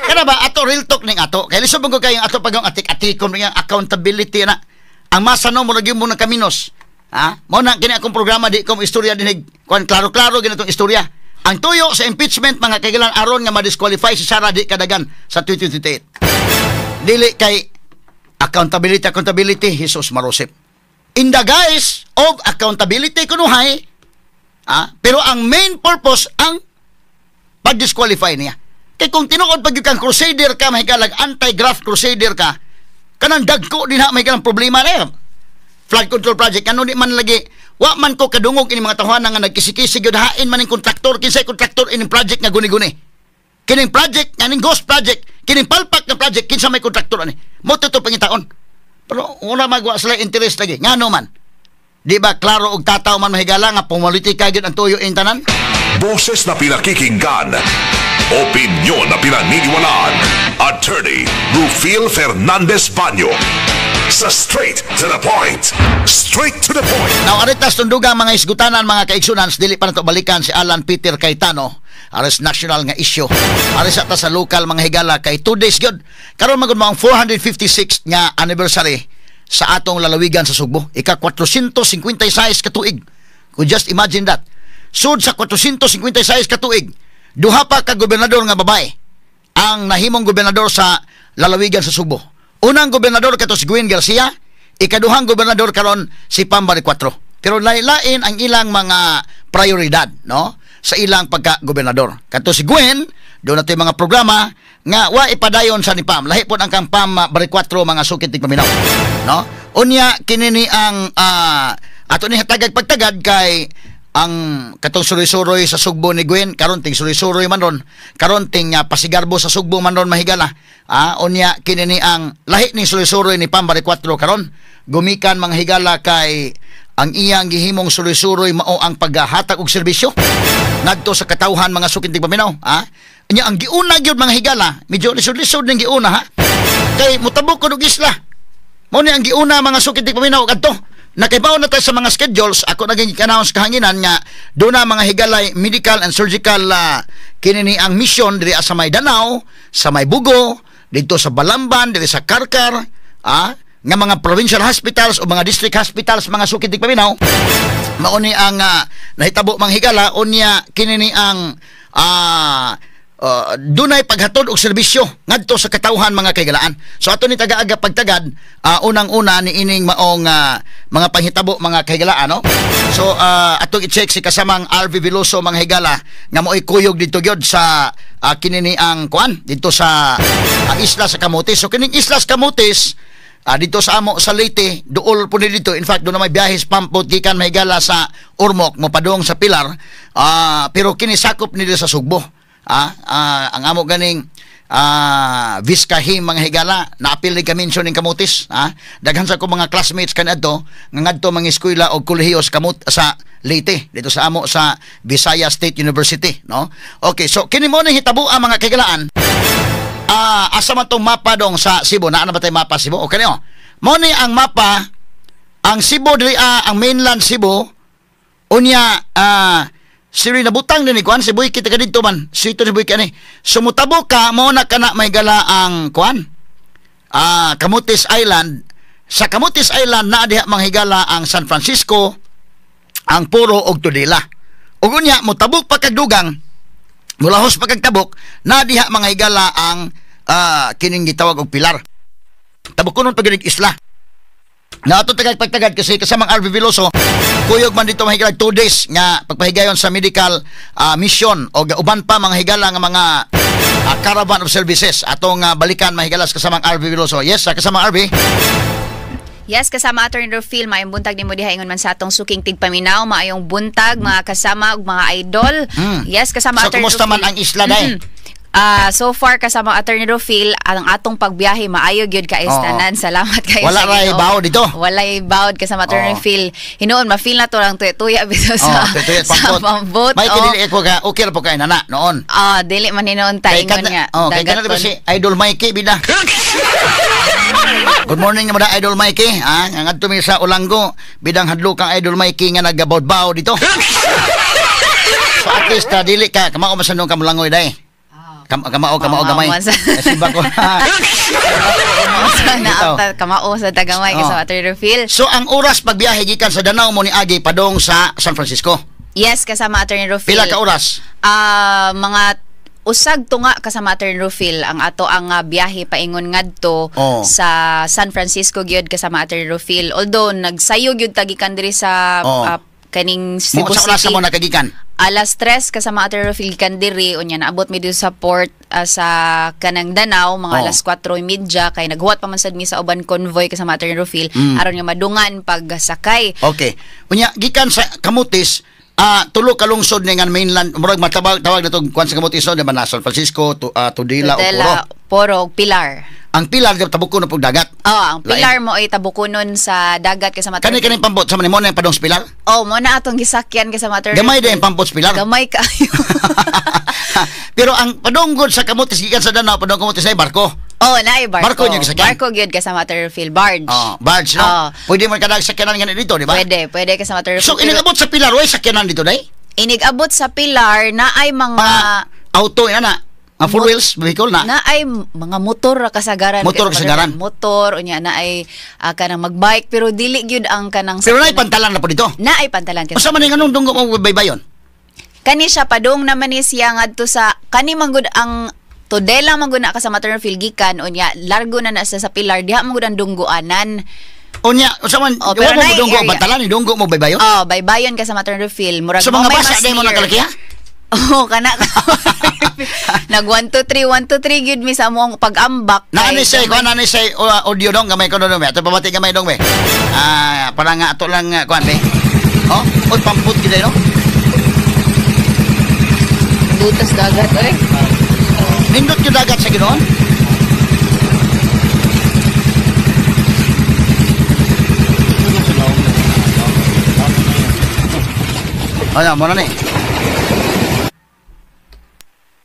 Kana ba ato real talk ning ato? Kay lisod ko kay ato pagong atik-atikom ning accountability na. Ang masano mo lagi mo ng kaminos. Ha? Mo na kini akong programa di ko istorya dinig kuan klaro-klaro ginatong istorya. Ang tuyo sa impeachment mga kaigalan aron nga ma-disqualify si Sara di kadagan sa 2028. Dili kay accountability Jesus marosip. In the guise of accountability kunuhay, pero ang main purpose ang pag-disqualify niya. Kay kung tinuod pag kang crusader ka, mahigalag anti-graft crusader ka, kanang dagko din ha, mahigalang problema na yun. Flood control project, ano di man lagi, wa man ko kadungog ini mga tahanan nga nagkisikisig yun, hain man yung kontraktor, kinsay kontraktor ining project nga guni-guni. Kining project, nga ning ghost project, kining palpak na project, kinsa may kontraktor ani. Mo to pangitaon. Pero una magwa sila interest lagi. Ngano man? Di ba klaro og tataw man mahigala nga politika gyud ang tuyo in tanan? Boses na pinakikinggan. Opinyon na pinaniniwalaan. Attorney Rufil Fernandez Banyo. Sa straight to the point. Straight to the point. Now, aritas tundugang mga isgutanan, mga kaigsunans, dili pa na to balikan si Alan Peter Cayetano. Aris national nga issue. Aris ata sa local mga higala kay 2 days gyud. Karon magud mga 456 nga anniversary sa atong lalawigan sa Sugbo. Ika 456 ka tuig. Kung just imagine that. Sud sa 456 ka tuig, duha pa ka gobernador nga babae ang nahimong gobernador sa lalawigan sa Sugbo. Unang gobernador kato si Gwen Garcia, ikaduhang gobernador karon si Pambari 4. Pero lain-lain ang ilang mga prioridad, no? Sa ilang pagka-gobernador. Kato si Gwen, doon natin mga programa nga wa ipadayon sa ni Pam. Lahi po ang kang Pam Bari 4 mga sukit ni paminaw. No? Unya kinini ang ato ni hatagag pagtagad kay ang katong suroy-suroy sa Sugbo ni Gwen, karon ting suroy-suroy man ron, karon ting pasigarbo sa Sugbo man ron mahigala. Unya kinini ang lahi ni suroy-suroy ni Pam Bari 4 karon. Gumikan mga higala kay ang iyang gihimong suroy-suroy mao ang paghahatag og serbisyo ngadto sa katawhan mga sukit ni paminaw. Nya ang giuna gyud mga higala, medyo lisod-lisod ning giuna ha. Kay mutabok ko og isla. Mo ni ang giuna mga sukit ni paminaw kadto. Nakibaw na tayo sa mga schedules, ako naging kanahon sa kahanginan nga doon na mga higalay medical and surgical kinini ang mission diri sa may Danao, sa may Bugo, dito sa Balamban, diri sa Karkar, nga mga provincial hospitals o mga district hospitals, mga sukit ni paminaw. Mauni ang nahitabo mga higala, unya kinini ang dunay paghatod og serbisyo ngadto sa katawhan mga kaigalaan. So ato ni taga-aga pagtagad, unang-una ni ining maong mga panghitabo mga kaigalaan, no? So atong i-check si kasamang RV Veloso mga higala nga mo'y kuyog dito gyud sa kinini ang kuan dito sa isla sa Camotes. So kining isla sa Camotes dito sa amo sa Leyte, duol po ni dito. In fact, doon na may biyahis pampot gikan mahigala sa Ormoc mopadung sa Pilar, pero kinisakop nila sa Sugbo. Ang amo ganing Vizcahim mga higala naapil ni kamension ning Camotes. Daghan sa ko mga classmates kanadto nga ngadto mga eskwela og kolehiyo sa Leyte dito sa amo sa Visayas State University, no? Okay, so kini mo ni hitabo ang mga kaigalaan. Asa man tong mapa dong sa Cebu, naa na ba tay mapa Cebu? Okay niyo. Mo ni ang mapa ang Cebu diri ang mainland Cebu unya siri nabutang din ni kuan si Boy kita kadito man. Sito ni Boy kani. Sumutabo ka mo na kana may gala ang kuan. Camotes Island. Sa Camotes Island na diha manghigala ang San Francisco, ang Puro ug Tudela. Ug unya motabok pa kag dugang. Mulahos pa kag tabok na diha manghigala ang kining gitawag og Pilar. Tabok kunon pag isla. Na ato pagtagad kasi kasamang RV Veloso kuyog man dito mahigala 2 days nga pagpahigayon sa medical mission o uban pa mga higala nga mga caravan of services atong balikan mahigala sa kasamang RV Veloso. Yes, sa kasamang RV. Yes, kasama Attorney Rufil, maayong buntag ni mo diha ingon man sa atong suking tigpaminaw, maayong buntag mga kasama ug mga idol. Yes, kasama so, Attorney Rufil. So kumusta man ang isla dai? So far kasama Attorney Rufil, ang atong pagbiyahe maayo gyud ka istanan. Salamat kayo. Wala ray bawod dito. Wala bawod kasama Attorney Rufil. Hinuon ma-feel na to lang tuya bitaw sa pambot. May kidili ko ka okay ra po kay nana noon. Dili man hinuon ta ingon nga. Kay kana ba si Idol Mikey bida. Good morning naman na Idol Mikey. Ang adto mi sa Olanggo, bidang hadlo kang Idol Mikey nga nagabaw-baw dito. So at least dili ka kamao masanong ka mulangoy day. Kamao gamay. Siba ko. Kamao sa tagamay sa Waterfield. So ang oras pagbiyahe gikan sa Danao mo ni Agi padong sa San Francisco. Yes, kasama Attorney Rufil. Pila ka oras? Mga usag tunga kasama Attorney Rufil ang ato ang biyahe paingon ngadto sa San Francisco gyud kasama Attorney Rufil. Although nagsayo gyud tagikan diri sa kaning Cebu City. Sa mo nakagikan? Alas 3 kasama Attorney Rufil kandiri unya naabot mi dito sa port sa kanang Danao mga alas 4:30 kay naghuwat pa man sad mi sa uban convoy kasama Attorney Rufil aron nga madungan pagsakay. Okay. Unya gikan sa Camotes tulo ka lungsod nga mainland murag tawag na to kuan sa Camotes no na San Francisco Tudela o Poro Pilar. Ang Pilar tabuko na pug dagat. Ang Pilar mo ay tabukunon sa dagat kasama Kani pambot sa mo na padong Pilar? Mo na atong gisakyan kasama Attorney. Gamay din pambot sa Pilar. Gamay kaayo. Pero ang padonggod sa Camotes gikan sa Danao padong Camotes ay barko. Naay barko. Barko niya gisakyan. Barko gyud kasama Waterfield barge. Barge no. Pwede man kada sakyanan nga dito, di ba? Pwede kasama Waterfield. So inigabot sa Pilar way sakyanan dito day? Inigabot sa Pilar na ay mga auto na full wheels vehicle na ay mga motor kasagaran. Motor unya na ay kanang magbike pero dili gyud ang kanang pero naay pantalan na po dito. Naay pantalan kasi. Usa man nga nung dunggo mo baybayon? Kani siya padung naman ni siya ngadto sa kani manggod ang Tudela mangguna ka sa Waterfield gikan unya largo na sa Pilar diha manggod ang dunggoanan. Unya, usa man pero mo dunggo pantalan ni dunggo mo baybayon? Baybayon ka sa Waterfield murag so, mga basa day mo nakalakiha? Kana nag 1 2 3 1 2 3 gyud mi sa among pag-ambak. Naani say audio dong gamay ko dong. Ato pamati gamay dong be. Para nga ato lang kuan be. Oy pamput gid no. Butas dagat oy. Nindot yung dagat sa ginoon? Mo na ni.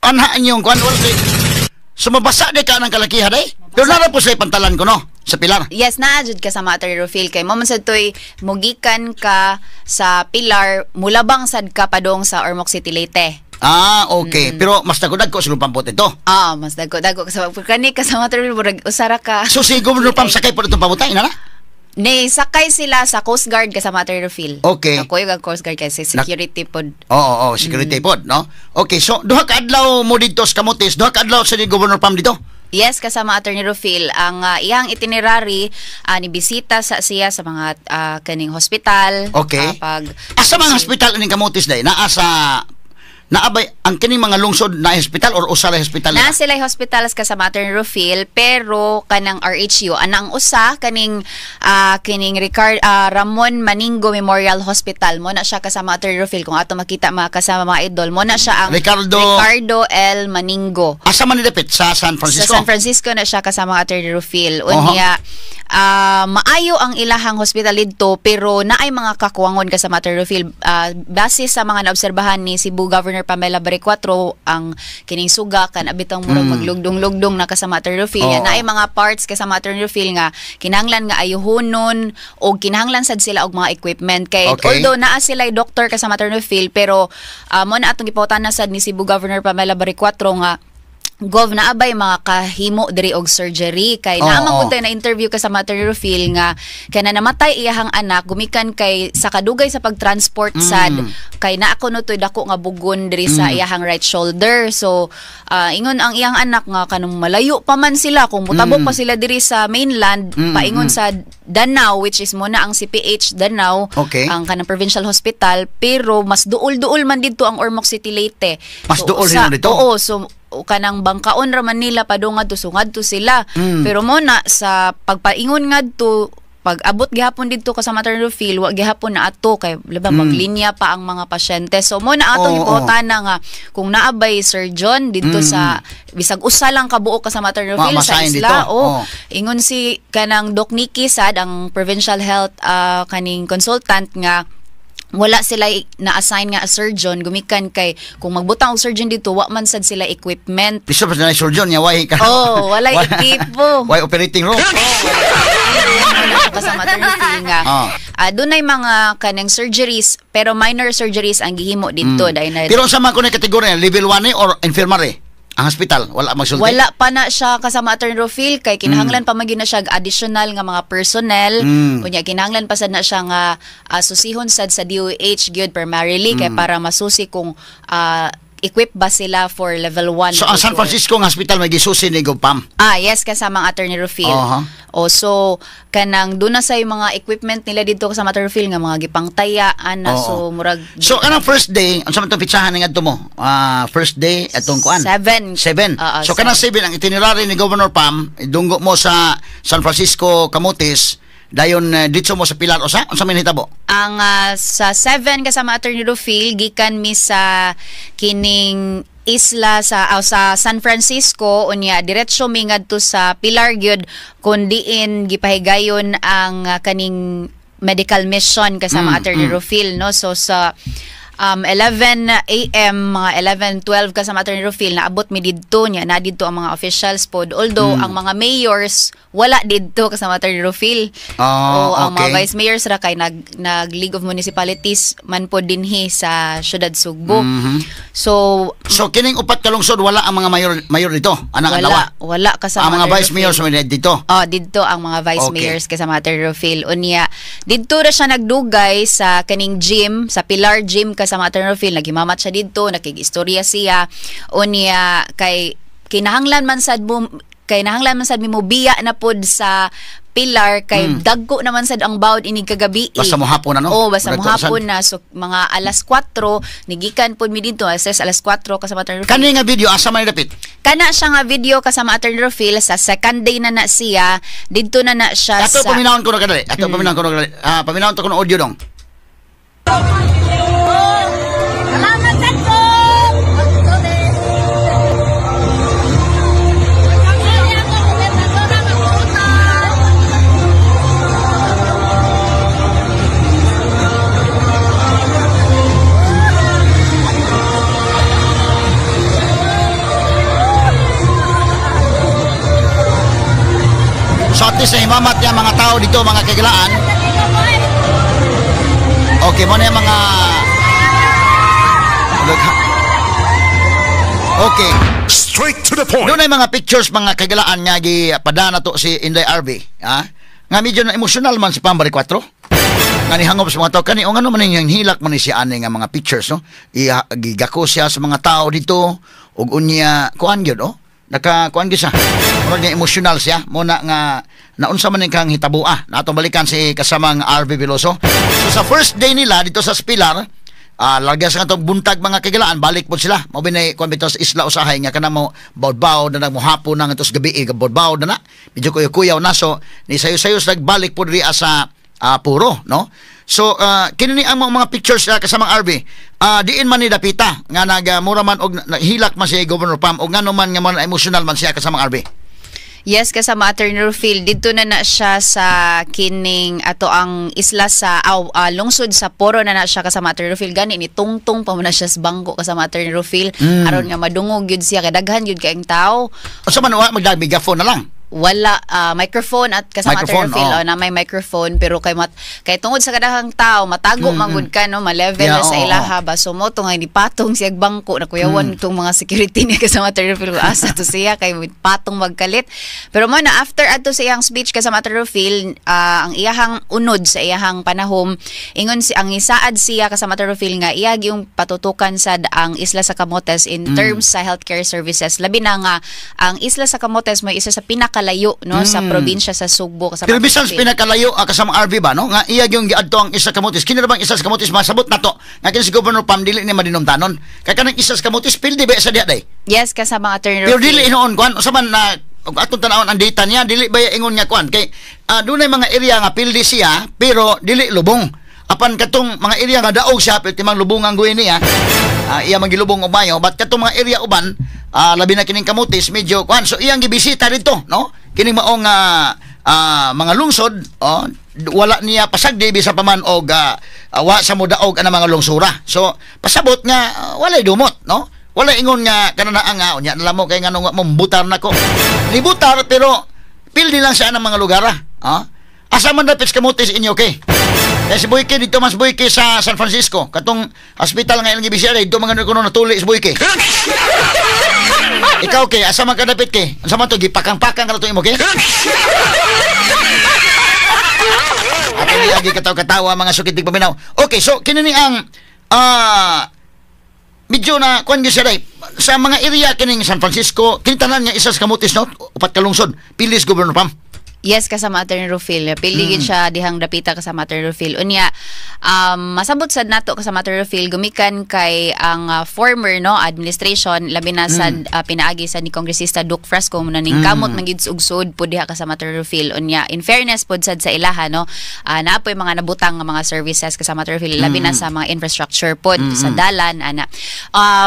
Anhaan yung kuan sumabasa di ka ng kalakiha day? Pero nara po sa pantalan ko no? Sa Pilar? Yes, naadjud ka sa Attorney Rufil kay mo man sad toy mugikan ka sa Pilar mulabang sad ka padong sa Ormoc City Leyte. Okay. Pero mas dagko sa lupampot ito. Mas dagko sa kani ka sa Waterfield murag usara ka. So si Governor Pam sakay po itong pamutay na? Ni sakay sila sa Coast Guard kasama Waterfield. Okay. Ako yung Coast Guard kasi security pod. Security pod, no? Okay, so duha ka adlaw mo dito sa Camotes, duha ka adlaw sa ni Governor Pam dito? Yes, kasama Attorney Rufil. Ang iyang itinerary ni bisita sa siya sa mga kaning hospital. Okay. Asa mga hospital ning Camotes day? Naa sa naabay ang kining mga lungsod na hospital or usa la hospital na sila hospitals kasama Attorney Rufil pero kanang RHU anang usa kaning Ramon Maningo Memorial Hospital mo na siya kasama Attorney Rufil kung ato makita mga kasama mga idol mo na siya ang Ricardo L. Maningo. Asa man dapit sa San Francisco? Sa San Francisco na siya kasama Attorney Rufil. Unya maayo ang ilahang hospital dito pero naay mga kakuwangon kasama Attorney Rufil base sa mga naobserbahan ni Cebu Governor Pamela Baricuatro ang kining suga kan abitang murag maglugdong-lugdong na kasama Attorney Rufil na ay mga parts kasama Attorney Rufil nga kinahanglan nga ayuhonon o kinahanglan sad sila og mga equipment kay although naa sila doctor kasama Attorney Rufil pero mo na atong gipawtanan sad ni Cebu Governor Pamela Baricuatro nga Gov na abay mga kahimo diri og surgery kay naamang na interview ka sa Attorney Rufil nga kana namatay iyahang anak gumikan kay sa kadugay sa pagtransport sad kay naa kuno toy dako nga bugon diri sa iyahang right shoulder so ingon ang iyang anak nga kanang malayo pa man sila kung mutabok pa sila diri sa mainland paingon sa Danao which is muna ang CPH Danao ang kanang provincial hospital pero mas duol-duol man didto ang Ormoc City Leyte mas duol rin dito so kanang bangkaon ra man nila padung ngadto sungad to sila pero mo na sa pagpaingon ngadto pag-abot gihapon didto ka sa Attorney Rufil wa gihapon na ato kay laban maglinya pa ang mga pasyente so mo na atong ipotana nga kung naabay surgeon didto sa bisag usa lang kabuo ka sa Attorney Rufil sa isla ingon si kanang Doc Nikki sad ang provincial health kaning consultant nga wala sila na-assign nga a surgeon, gumikan kay kung magbutang og surgeon dito, wa man sad sila equipment. Piso pa na surgeon niya, why ka? Oh, wala equipo. Why operating room? Kasama maternity nga. Doon ay mga kanang surgeries, pero minor surgeries ang gihimo dito. Pero sa mga kunay kategorya, level 1 or infirmary? Ang hospital, wala magsulti? Wala pa na siya kasama Attorney Rufil, kay kinahanglan pa maging na siya additional nga mga personnel. Kunya kinahanglan pa sad na siya nga susihon sad sa DOH gyud primarily kay para masusi kung equip ba sila for level 1. So, ang San Francisco ng hospital may gisusi ni Gopam? Yes, kasama ang Attorney Rufil. So, kanang doon na sa yung mga equipment nila dito kasama Attorney Rufil nga mga gipangtayaan na. So, murag... So, anong first day, ang saman itong pitsahan nga ito mo? First day, itong kuan? 7. So, kanang 7, ang itinerary ni Governor Pam, idunggo mo sa San Francisco, Camotes, dayon dito mo sa Pilar o sa hitabo? Ang sa 7 kasama Attorney Rufil gikan mi sa kining isla sa San Francisco unya diretso mi ngadto sa Pilar gyud kun diin gipahigayon ang kaning medical mission kasama Attorney Rufil, no? So sa 11 a.m. mga 11:12 kasama Attorney Rufil naabot mi didto nya na didto ang mga officials pod, although ang mga mayors wala didto kasama Attorney Rufil. Ang mga vice mayors ra kay nag League of Municipalities man pod dinhi sa syudad Sugbo. So kining upat ka lungsod wala ang mga mayor dito, anang adlaw? Wala kasama ang mga vice mayors dito. Didto ang mga vice mayors kasama Attorney Rufil. Unya didto ra siya nagdugay sa kaning gym, sa Pilar Gym kasama Attorney Rufil, nagimamat siya dito, nakig-istorya siya. Unya kay kinahanglan man sad mo biya na pod sa Pilar kay dagko naman sad ang bawd inig kagabi. Basta mo hapon na, no? Basta mo hapon na. So mga alas 4 nigikan pod mi dito, alas 4 kasama Attorney Rufil. Kani nga video asa man dapit? Kana siya nga video kasama Attorney Rufil sa second day na siya. Didto na siya sa paminawon ko na kadali. Paminawon to ko ng audio dong. So at least imamat niya mga tao dito, mga kagilaan. Okay, mo na yung mga... Okay. Straight to the point. Doon ay mga pictures, mga kagilaan nga padana to si Inday RV. Nga medyo na emotional man si Pambari 4. Nga nihangop sa mga tao. Kani, o nga naman yung hilak man siya ani nga mga pictures, no? Gigako siya sa mga tao dito. Ug unya, kuan yun, oh? Nakakuan siya. Murag niya emotional siya. Muna nga naunsa man kang hitabua. Natong balikan si kasamang RV Veloso. So sa first day nila dito sa Pilar, lagyan sa itong buntag mga kagilaan, balik po sila. Mabinay kuan bitaw sa isla usahay nga kanang mo bawd-bawd na nagmuhapon nang itos gabi bawd-bawd na. Medyo kuyaw na so ni sayo-sayos nagbalik po diri sa Puro, no? So, kinini ang mga pictures kasamang RV, diin man ni dapita, nga nagmura man og hilak man si Governor Pam, o nga naman nga man emotional man siya kasamang RV. Yes, kasama Attorney Rufil, dito na siya sa kining ato ang isla sa lungsod sa Poro na siya kasama Attorney Rufil. Gani ni tungtung pa man siya sa bangko kasama Attorney Rufil. Aron nga madungog yun siya, kadaghan yun kaing tao. O sa man, magdagbigaphone na lang? Wala microphone at kasama Attorney Rufil na may microphone, pero kay tungod sa kadahang tao matago manggod ka, no, ma-level sa ilaha ba, so mo to nga ni patong siya bangko na kuyawan tong mga security niya kasama Attorney Rufil, asa to siya kay patong magkalit. Pero mo na after ato sa iyang speech kasama Attorney Rufil, ang iyahang unod sa iyahang panahom, ingon ang isaad siya kasama Attorney Rufil nga iyag yung patutukan sad ang isla sa Camotes in terms sa healthcare services, labi na nga ang isla sa Camotes may isa sa pinakalayo, no, sa probinsya sa Sugbo kasama. Pero bisan pinakalayo kasama RV ba, no, nga iyag yung giadto ang isa sa Camotes. Kini ra bang isa sa Camotes masabot nato nga kini si Governor Pam dili ni madinumtanon kay kanang isa sa Camotes pildi ba sa diha day? Yes, kasama Attorney Rufil. Pero dili inoon kuan usaban na atong tanawon ang data niya, dili ba ingon nga kuan kay dunay mga area nga pildi siya pero dili lubong. Apan katong mga area nga daog siya pero timang lubong ang guwi niya, iya magilubong og mayo, but katong mga area uban labi na kining Camotes medyo kuan, so iyang gibisita dito, no, kining maong mga lungsod wala niya pasagdi bisa pa man og wa sa mudaog ang mga lungsura. So pasabot nga walay dumot, no? Wala ingon nga kanana nga unya nalamo kay ngano nga mambutar nako. Libutar pero pildi lang sa anang mga lugar. Asa man dapit kamutis inyo kay. Kaya si Boyke dito mas Boyke sa San Francisco. Katong hospital nga ilang ibisya dito mga kuno natuli si Boyke. Ikaw kay asa man ka dapit kay? Asa man to gipakang-pakang ka to imo kay? At hindi lagi katawa-katawa mga sukitig paminaw. Okay, so kinini ang medyo na kuan gyud siya sa mga area kining San Francisco, kinitanan nga isa sa kamutis no, upat ka lungsod. Pilis Governor Pam. Yes, kasama Attorney Rufil. Piligid siya dihang dapita kasama Attorney Rufil. Unya, masabot sad nato kasama Attorney Rufil gumikan kay ang former no administration labi na sa pinaagi sa ni Kongresista Duke Fresco muna ning kamot man gid ugsod pud diha kasama Attorney Rufil. Unya, in fairness pud sad sa ilaha no, naapoy mga nabutang nga mga services kasama Attorney Rufil labi na sa mga infrastructure pud sa dalan ana.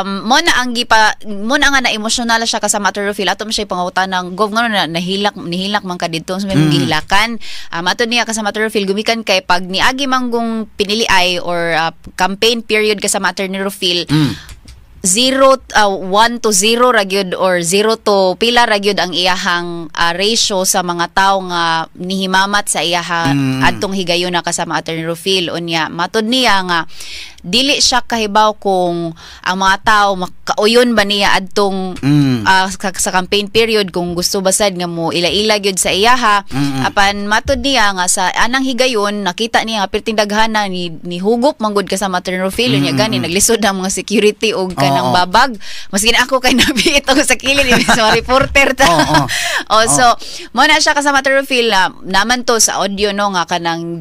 Mo na ang nga na emotional siya kasama Attorney Rufil ato man siya pangutan ng governor na nihilak man ka didto may gihilakan. Mato niya kasama Attorney Rufil gumikan kay pag niagi manggong pinili ay or campaign period kasama Attorney Rufil 1 to 0 ragyod or 0 to pila ragyod ang iyahang ratio sa mga tao nga nihimamat sa iyahang adtong higayon na kasama Attorney Rufil. Unya matud niya nga dili siya kahibaw kung ang mga tao makauyon ba niya adtong sa campaign period kung gusto basad nga mo ila-ila gyud sa iyaha. Apan matud niya nga sa anang higayon nakita niya nga perting daghana ni hugop manggod kasama Attorney Rufil. Unya gani naglisod ang mga security og kanang babag. Maski na ako kay nabiit og sa kilid ni sa reporter ta. So mo na siya kasama Attorney Rufil naman to sa audio no nga kanang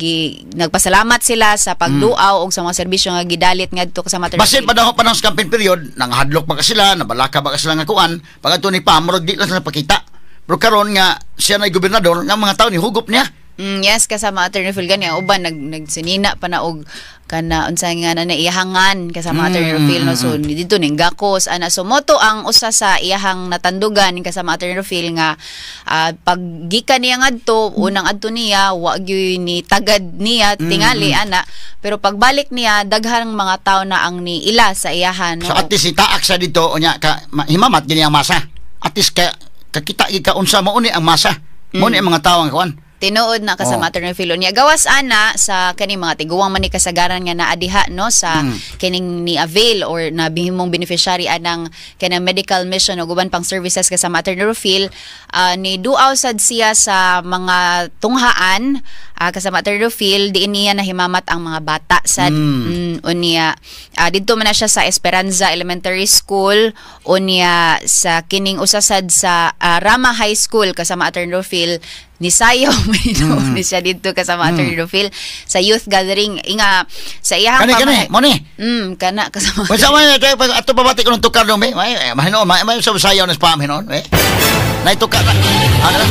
nagpasalamat sila sa pagduaw og sa mga serbisyo nga gidalit ngadto kasama Attorney Rufil. Basin panahon sa campaign period nang hadlok ba ka sila, nabalaka ba ka sila nga kuan, pag ato ni Pamrod di lang sila pakita. Pero karon nga siya na gobernador nga mga tao ni hugop niya. Yes, kasama Attorney Rufil gani uban nagsinina pa na og kana unsay nga na iyahangan kasama Attorney Rufil no, so dito ning gakos ana so moto ang usa sa iyahang natandugan kasama Attorney Rufil nga pag gikan niya ngadto unang adto niya wa gyud ni tagad niya tingali ana pero pagbalik niya daghang mga tao na ang niila sa iyahan no? So at least itaak sa dito unya ka himamat gini ang masa at least ka kita ika unsa mo ni ang masa mo ni ang mga tao ang kuan tinuod na kasama Attorney Rufil niya gawas ana sa kaning mga tiguwang man ni kasagaran nga naadiha no sa kining ni avail or nabihimong beneficiary anang kanang medical mission o guban pang services kasama Attorney Rufil ni duaw sad siya sa mga tunghaan kasama Attorney Rufil diin niya nahimamat ang mga bata sad unya didto man na siya sa Esperanza Elementary School unya sa kining usasad sa Rama High School kasama Attorney Rufil ni sayo ni siya dito kasama Attorney Rufil sa youth gathering inga sa iyang kani mo ni kana kasama sa man ato pabati ko ng tukar no may mahino may sa sayaw na spam hinon na tukar ano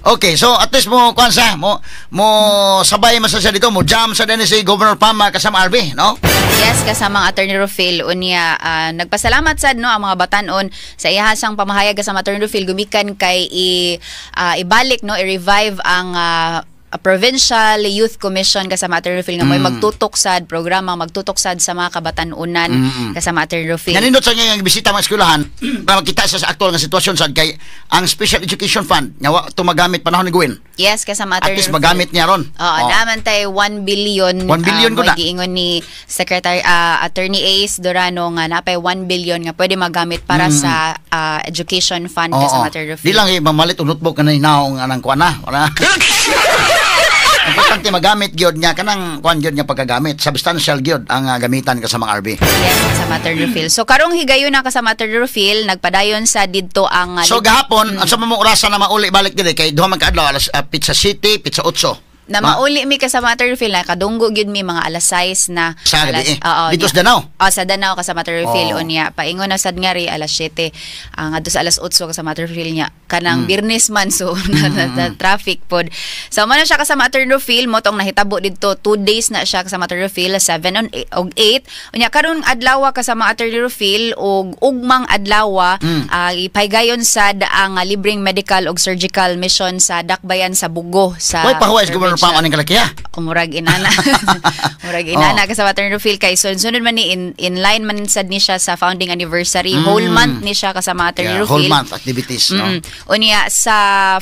Okay, so at least mo kuansa mo sabay masasya dito mo jam sa din si Governor Pam kasama RB, no? Yes, kasama ang Attorney Rufil unya nagpasalamat sad no ang mga batanon sa iyahasang pamahayag kasama Attorney Rufil gumikan kay ibalik no i-revive ang Provincial Youth Commission kasama Attorney Rufil nga may magtutok sad programa magtutok sad sa mga kabatanunan kasama Attorney Rufil. Nanindot sa nga bisita mga eskwelahan para makita sa aktual nga sitwasyon sad kay ang Special Education Fund nga wa tumagamit panahon ni Gwen. Yes, kasama Attorney Rufil. At least magamit niya ron. Naman tay 1 billion. 1 billion ko na. Giingon ni Secretary Attorney Ace Dorano nga napay 1 billion nga pwede magamit para sa Education Fund kasama Attorney Rufil. Di lang mamalit og notebook kanay naong anang kuana. Wala. Importante magamit gyud niya kanang kuan gyud niya pagkagamit substantial gyud ang gamitan kasama RB. Yes, kasama Attorney Rufil. So karong higayon na kasama Attorney Rufil nagpadayon sa didto ang so gahapon ang sa mamong orasan na mauli balik diri kay duha man ka adlaw alas Pizza City, Pizza 8. Na mauli mi kasama Terrorfield na kadunggo gyud mi mga alas 6 na Sa gabi, dito sa niya. Danao? Sa Danao kasama Terrorfield Oh. unya paingon na sad nga ri alas 7 ngadto sa alas 8 kasama Terrorfield niya kanang Birnes man so na traffic pod. So man na siya kasama Terrorfield mo tong nahitabo didto 2 days na siya kasama Terrorfield 7 og 8 unya karon adlaw kasama Terrorfield og ugmang adlaw ipaygayon sad ang libreng medical og surgical mission sa Dakbayan sa Bugo sa Why pahuway sa Governor Pam aning kalakiya? Murag inana. Murag inana kasama Terrorfield kay sunod man ni in line man sad ni siya sa founding anniversary. Whole month ni siya kasama Terrorfield. Whole month activities, no? Unya sa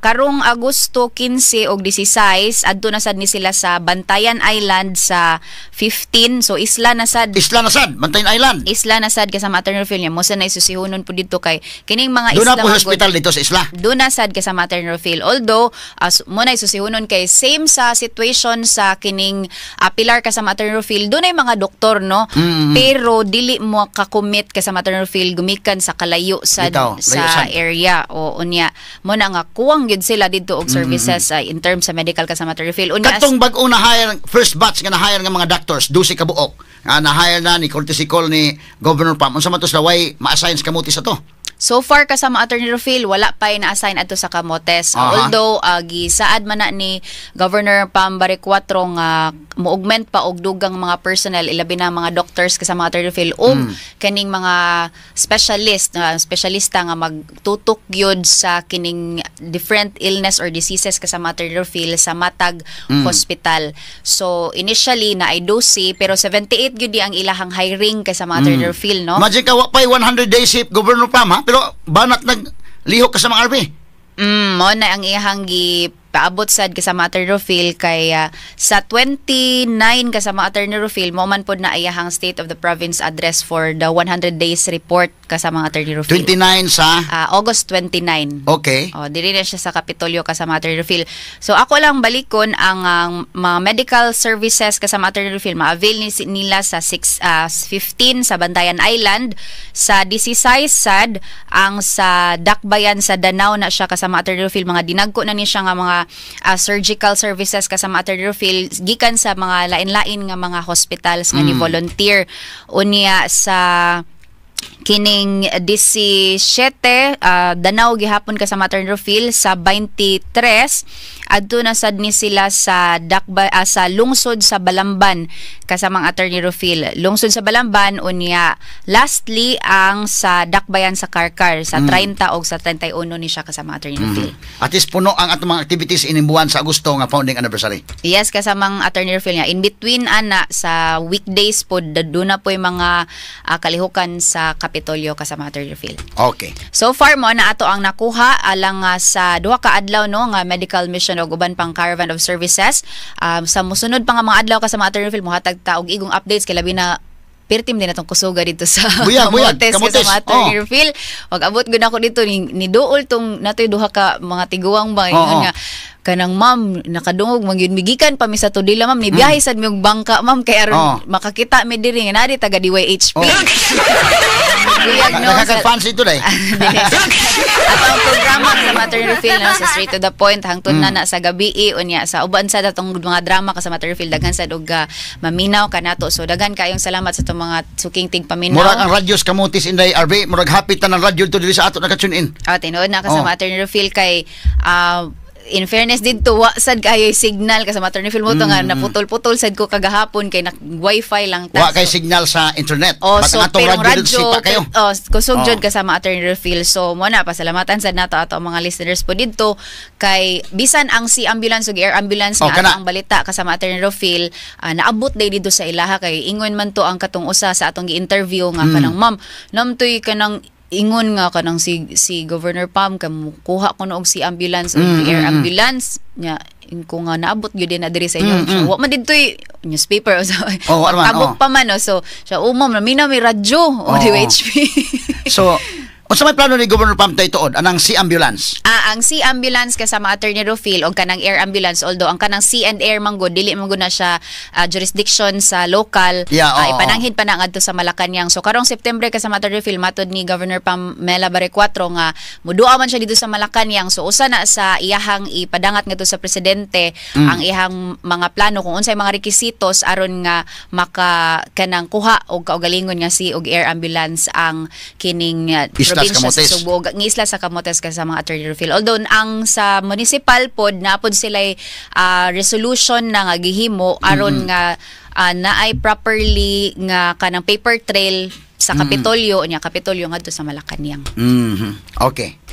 karong Agosto 15 og 16 adto na sad ni sila sa Bantayan Island sa 15. So isla na sad. Isla na sad, Bantayan Island. Isla na sad kasama Terrorfield niya. Mo sa na isusihunon po dito kay kining mga Doon isla na po hospital dito sa isla. doon na sad kasama Terrorfield. Although muna isusihunon kay same sa situation sa kining Pilar kasama Terrorfield, doon ay mga doktor no. Pero dili mo ka-commit kasama Terrorfield gumikan sa kalayo sa area o unya mo na nga kuwang gyud sila dito og services in terms sa medical kasama Terrorfield. Unya Katong bag-o na hire first batch nga na hire nga mga doctors 12 ka buok. Na hire na ni courtesy call ni Governor Pam. Unsa man to sa way ma-assign sa kamuti sa to? so far kasama Attorney Rufil wala pa na-assign adto sa Camotes. Although gisaad man na ni Governor Pam Barik 4 nga mo-augment pa og dugang mga personnel ilabi na mga doctors kasama Attorney Rufil og kaning mga specialista nga magtutok gyud sa kining different illness or diseases kasama Attorney Rufil sa matag hospital. So initially na ay 12 pero 78 gyud di ang ilahang hiring kasama Attorney Rufil, no? Imagine ka wa pay 100 days si Governor Pam ha? Pero banat naglihok ka sa mga RP. Mo na ang ihang paabot sad kasama Attorney Rufil kay sa 29 kasama Attorney Rufil mo man pod na iyahang State of the Province address for the 100 days report kasama Attorney Rufil. 29 sa August 29. Okay. Dili na siya sa Kapitolyo kasama Attorney Rufil. So ako lang balikon ang mga medical services kasama Attorney Rufil ma-avail nila sa 15 sa Bantayan Island, sa 16 sad ang sa Dakbayan sa Danao na siya kasama Attorney Rufil, mga dinagko na ni siya nga mga surgical services kasama Attorney Rufil gikan sa mga lain-lain nga mga hospitals nga ni volunteer. Unya sa kining 17 Danao gihapon kasama Attorney Rufil, sa 23 adto na sad ni sila sa sa lungsod sa Balamban kasama Attorney Rufil. Lungsod sa Balamban unya lastly ang sa Dakbayan sa Karkar sa 30 og sa 31 ni siya kasama Attorney Rufil. At least puno ang atong mga activities inimbuan sa Agosto nga founding anniversary. Yes, kasamang Attorney Rufil niya. In between ana sa weekdays po doon na po yung mga kalihukan sa Kapitolyo kasama Attorney Rufil. Okay. So far mo na ato ang nakuha alang sa duha ka adlaw no nga medical mission og uban pang caravan of services. Sa musunod pa nga mga adlaw kasama Attorney Rufil mohatag ta og igong updates kay labi na pertim din atong kusuga dito sa Camotes kasama Attorney Rufil. Wag abot gud ako dito ni duol tong natoy duha ka mga tiguang ba nga kanang ma'am nakadungog magyud migikan pa mi sa tudila ma'am ni biyahe sad mi og bangka ma'am kay aron makakita mi diri nga nari taga DYHP. Nakaka-fancy ito dahil. At ang programa sa Attorney Rufil no, sa straight to the point hangtod na sa gabi unya sa uban sa datong mga drama ka sa Attorney Rufil daghan sad og maminaw kanato. So daghan kayong salamat sa itong mga suking tig paminaw. Murag ang radyos Camotes Inday RB murag hapit ta ng radyo to diri sa ato naka-tune in. Tinuod na kasama Attorney Rufil kay in fairness dito wa sad kayo signal kasama Attorney Rufil mo to nga naputol-putol sad ko kagahapon kay wifi lang ta. Wa kay signal sa internet. So pero radyo kayo. kusog jud kasama Attorney Rufil. So mo na pasalamatan sad nato ato mga listeners po dito kay bisan ang sea ambulance ug air ambulance na ang balita kasama Attorney Rufil naabot day dito sa ilaha kay ingon man to ang katong usa sa atong gi-interview nga kanang ma'am namtoy kanang ingon nga kanang si Governor Pam kuha ko og si ambulance o air ambulance nya ko nga naabot gyud din na diri sa inyo. So, wa man didtoy newspaper so tabok pa man so siya umom na mina may radyo o DHP. So O sa may plano ni Governor Pam Taytoon, anang Sea Ambulance? Ang Sea Ambulance kasama Attorney Rufil o kanang Air Ambulance, although ang kanang Sea and Air manggod dili manggod na siya jurisdiction sa local. Ipananghin pa na ngadto sa Malacañang. So karong September kasama Attorney Rufil matod ni Governor Pamela Barecuatro nga mudua man siya dito sa Malacañang. So usa na sa iyahang ipadangat ngadto sa presidente ang iyahang mga plano kung unsay mga rekisitos aron nga maka kanang kuha og kaugalingon nga Sea og Air Ambulance ang kining probinsya sa Subo, ng isla sa Camotes kasama Attorney Rufil. Although ang sa municipal pod napod sila resolution na nga gihimo aron nga naay properly nga kanang paper trail sa Kapitolyo nya Kapitolyo ngadto sa Malacañang. Okay.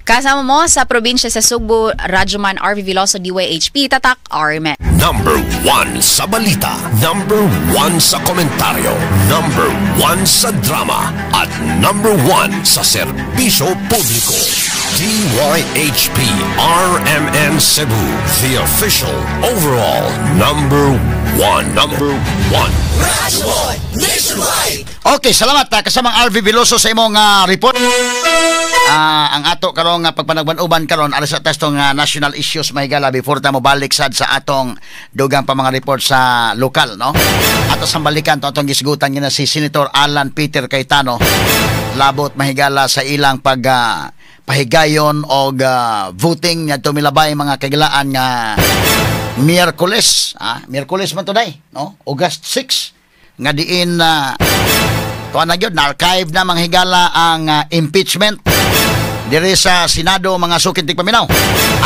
Kasama mo sa probinsya sa Subo, Rajuman RV Veloso DYHP, Tatak RMN. Number 1 sa balita, number 1 sa komentaryo, number 1 sa drama, at number 1 sa serbisyo publiko. DYHP RMN Cebu, the official overall number 1. Number 1. Rajuman Nationwide. Okay, salamat kasamang RV Veloso sa imong report. Ang ato karong pagpanagban-uban karon alas sa testong national issues mahigala before ta mo balik sad sa atong dugang pa mga report sa lokal, no? Ato sang balikan to atong gisgutan gina si Senator Alan Peter Cayetano labot mahigala sa ilang pahigayon og voting ngadto milabay mga kagilaan nga Miyerkules man today, no? August 6 nga diin tuwa na gyud na archive na manghigala ang impeachment diri sa Senado mga sukid tigpaminaw.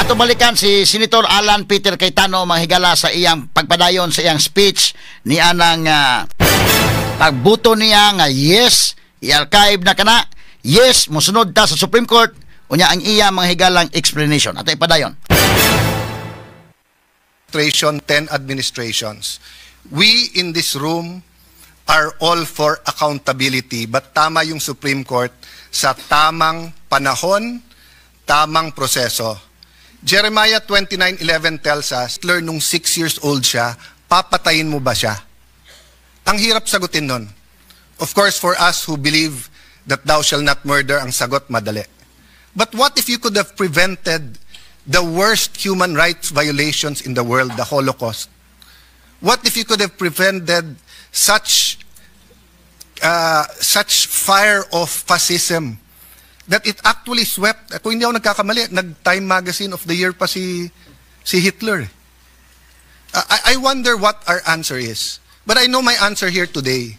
Ato balikan si Senator Alan Peter Cayetano manghigala sa iyang pagpadayon sa iyang speech ni anang pagbuto niya nga yes, i-archive na kana, yes, mosunod ta sa Supreme Court unya ang iya manghigalang explanation. Ato ipadayon. 10 administrations. We in this room are all for accountability, but tama yung Supreme Court sa tamang panahon, tamang proseso. Jeremiah 29:11 tells us, Hitler nung 6 years old siya, papatayin mo ba siya? Ang hirap sagutin nun. Of course, for us who believe that thou shall not murder, ang sagot madali. But what if you could have prevented the worst human rights violations in the world, the Holocaust? What if you could have prevented such fire of fascism that it actually swept, kung hindi ako nagkakamali, nag-Time Magazine of the Year pa si Hitler. I wonder what our answer is. But I know my answer here today.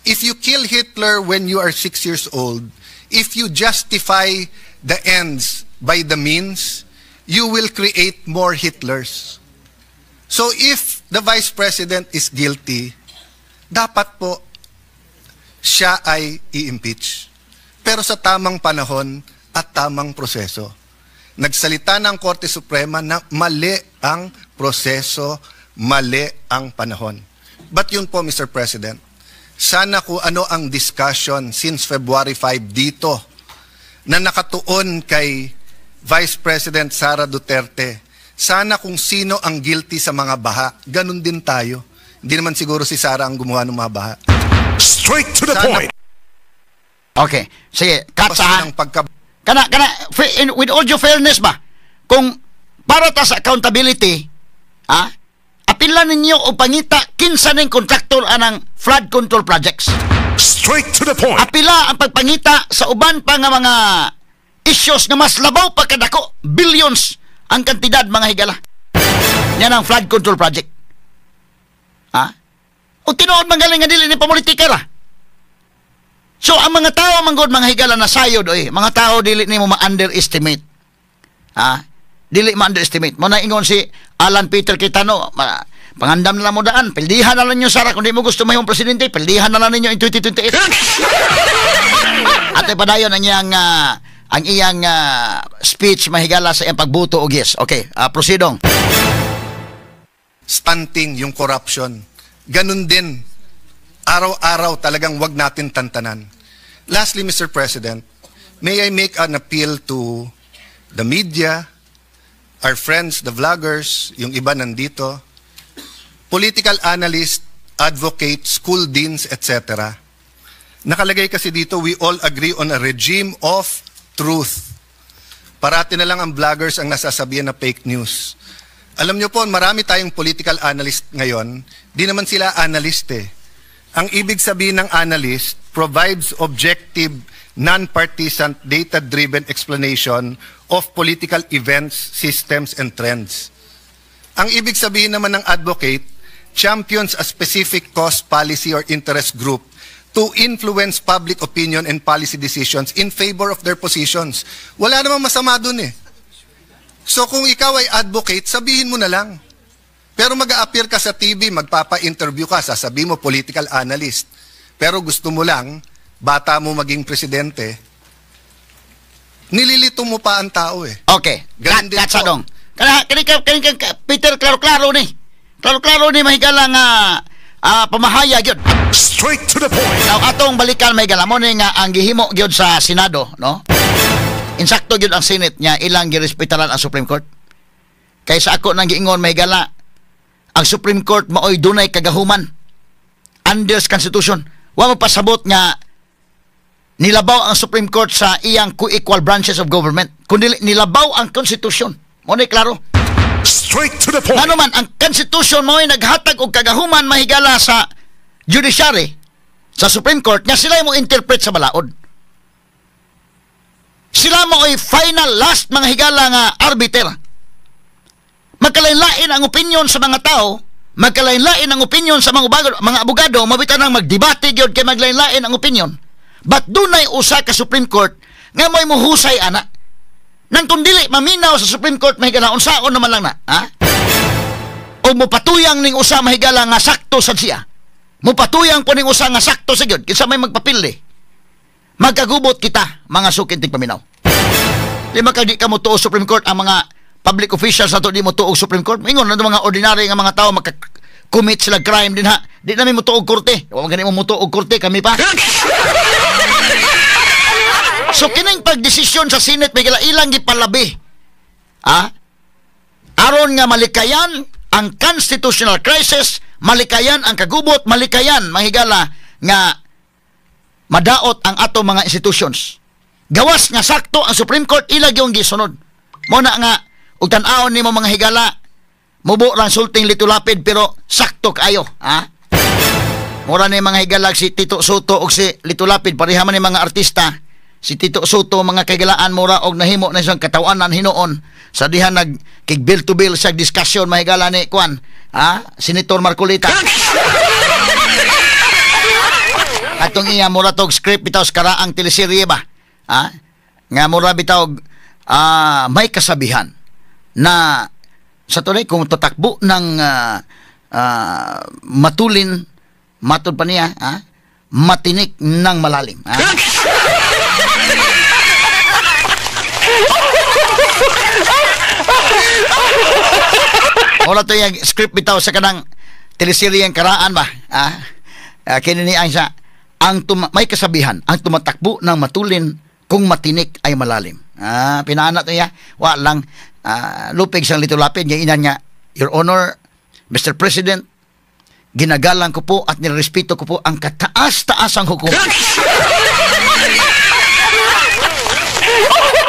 If you kill Hitler when you are 6 years old, if you justify the ends by the means, you will create more Hitlers. So if the Vice President is guilty, dapat po siya ay i-impeach. Pero sa tamang panahon at tamang proseso. Nagsalita ng Korte Suprema na mali ang proseso, mali ang panahon. But yun po, Mr. President, sana kung ano ang discussion since February 5 dito na nakatuon kay Vice President Sara Duterte, sana kung sino ang guilty sa mga baha, ganun din tayo. Hindi naman siguro si Sara ang gumawa ng mga baha. Straight to the point. Okay. Sige, katsahan. With all due fairness ba, kung para ta sa accountability, apilan ninyo o pangita kinsa ning kontraktor anang flood control projects. Straight to the point. Apila ang pagpangita sa uban pa nga mga issues nga mas labaw pa kadako, billions ang kantidad mga higala. Yan ang flood control project. O tinuod man galing nga dili ni pamulitika ra. So ang mga tao manggod mga higala na sayod mga tao dili nimo ma-underestimate. Dili ma-underestimate. Mo na ingon si Alan Peter Cayetano, pangandam na lang mo daan, pildihan na lang ninyo Sara kung di mo gusto mayong presidente, pildihan na lang ninyo in 2028. At padayon ang iyang speech mahigala sa iyang pagbuto og yes. Okay, proceedong. Stunting yung corruption. Ganun din. Araw-araw talagang wag natin tantanan. Lastly, Mr. President, may I make an appeal to the media, our friends, the vloggers, yung iba nandito, political analysts, advocates, school deans, etc. Nakalagay kasi dito, we all agree on a regime of truth. Parati na lang ang vloggers ang nasasabihan na fake news. Alam nyo po, marami tayong political analyst ngayon. Di naman sila analyst eh. Ang ibig sabihin ng analyst provides objective, non-partisan, data-driven explanation of political events, systems, and trends. Ang ibig sabihin naman ng advocate, champions a specific cause, policy, or interest group to influence public opinion and policy decisions in favor of their positions. Wala namang masama dun eh. So kung ikaw ay advocate, sabihin mo na lang. Pero mag-a-appear ka sa TV, magpapa-interview ka, sasabihin mo political analyst. Pero gusto mo lang, bata mo maging presidente, nililito mo pa ang tao eh. Okay. Ganun din po. Katsadong. Peter, klaro-klaro ni. Klaro-klaro ni mahigala nga pamahayag yun. Straight to the point. Now, atong balikan may galamon nga ang gihimo gyud sa Senado, no? Insakto gyud ang Senate niya ilang girespetaran ang Supreme Court. Kaysa ako nang giingon may gala, ang Supreme Court maoy dunay kagahuman under Constitution. Wa mo pasabot nga nilabaw ang Supreme Court sa iyang co-equal branches of government. Kundi nilabaw ang Constitution. Mo ni klaro. Straight to the point. Ano man, ang Constitution mo ay naghatag og kagahuman mahigala sa judiciary, sa Supreme Court, nga sila mo interpret sa balaod. Sila mo ay final last mga higala nga arbiter. Magkalain-lain ang opinion sa mga tao, magkalain-lain ang opinion sa mga abogado, mabitan ang magdebate gyud kay maglain-lain ang opinion. But dunay usa ka Supreme Court nga mo'y muhusay ana. Nang kundili maminaw sa Supreme Court mahigala unsaon naman lang na, ha? O mupatuyang ning usa mahigala nga sakto sad siya. Mupatuyang po ning usa nga sakto sa gyud kinsa may magpapili. Magkagubot kita mga sukintig paminaw. Di makadi ka mo tuo Supreme Court ang mga public officials nato di mo tuo Supreme Court. Ingon na mga ordinary nga mga tao commit sila crime din ha. Di namin mo tuo korte. Wa gani mo tuo korte kami pa. So kining pagdesisyon sa Senate may ilang gipalabi. Aron nga malikayan ang constitutional crisis, malikayan ang kagubot, malikayan mahigala nga madaot ang ato mga institutions. Gawas nga sakto ang Supreme Court ilag yung gisunod. Mo na nga ug tan-awon nimo mga higala, mubo lang sulting litulapid pero sakto kaayo, ha? Mura ni mga higala si Tito Soto ug si Litulapid pareha man ni mga artista. Si Tito Soto mga kagalaan mura og nahimo na siyang katawanan hinoon sa diha nag kig bill to bill sa discussion mahigala ni Kwan, Senator Marcolita. Atong iya mura tog script bitaw sa karaang teleserye ba? Nga mura bitaw may kasabihan na sa tunay kung tatakbo ng matulin matod pa niya, matinik ng malalim. Wala to yung script bitaw sa kanang teleseryeng karaan ba? Kinini ang siya, may kasabihan, ang tumatakbo ng matulin kung matinik ay malalim. Pinaana to niya, walang lupig siyang litulapid, niya inan niya, Your Honor, Mr. President, ginagalang ko po at nirespeto ko po ang kataas-taasang hukuman.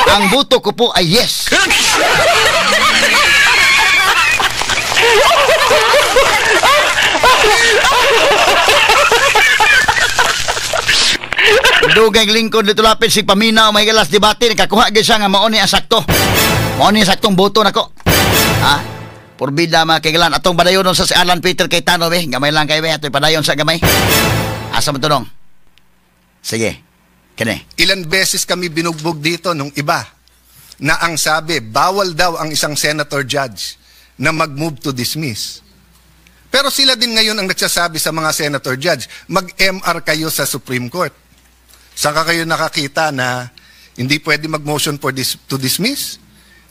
Ang buto ko po ay yes. Dugay lingkod dito lapit si paminaw may galas debate nakakuha gyud siya nga mao ni asakto. Mao ni saktong boto nako. Porbida mga kaigalan atong padayon sa si Alan Peter Cayetano be, gamay lang kay be atoy padayon sa gamay. Asa mo tunong? Sige. Kene. Ilan beses kami binugbog dito nung iba na ang sabi, bawal daw ang isang senator judge na mag-move to dismiss. Pero sila din ngayon ang nagsasabi sa mga senator judge, mag-MR kayo sa Supreme Court. Saan ka kayo nakakita na hindi pwede mag-motion to dismiss?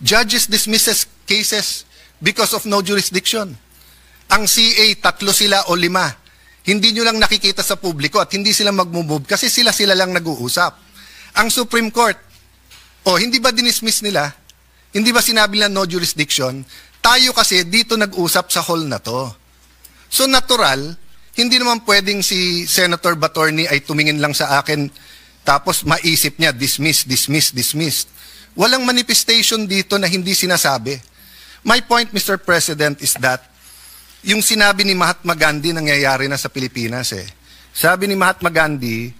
Judges dismisses cases because of no jurisdiction. Ang CA, 3 sila o 5. Hindi nyo lang nakikita sa publiko at hindi sila mag-move kasi sila lang nag-uusap. Ang Supreme Court, hindi ba dinismiss nila? Hindi ba sinabi nila no jurisdiction? Tayo kasi dito nag-usap sa hall na to. So natural, hindi naman pwedeng si Senator Batorni ay tumingin lang sa akin tapos maisip niya, dismissed. Walang manifestation dito na hindi sinasabi. My point, Mr. President, is that yung sinabi ni Mahatma Gandhi nangyayari na sa Pilipinas eh. Sabi ni Mahatma Gandhi,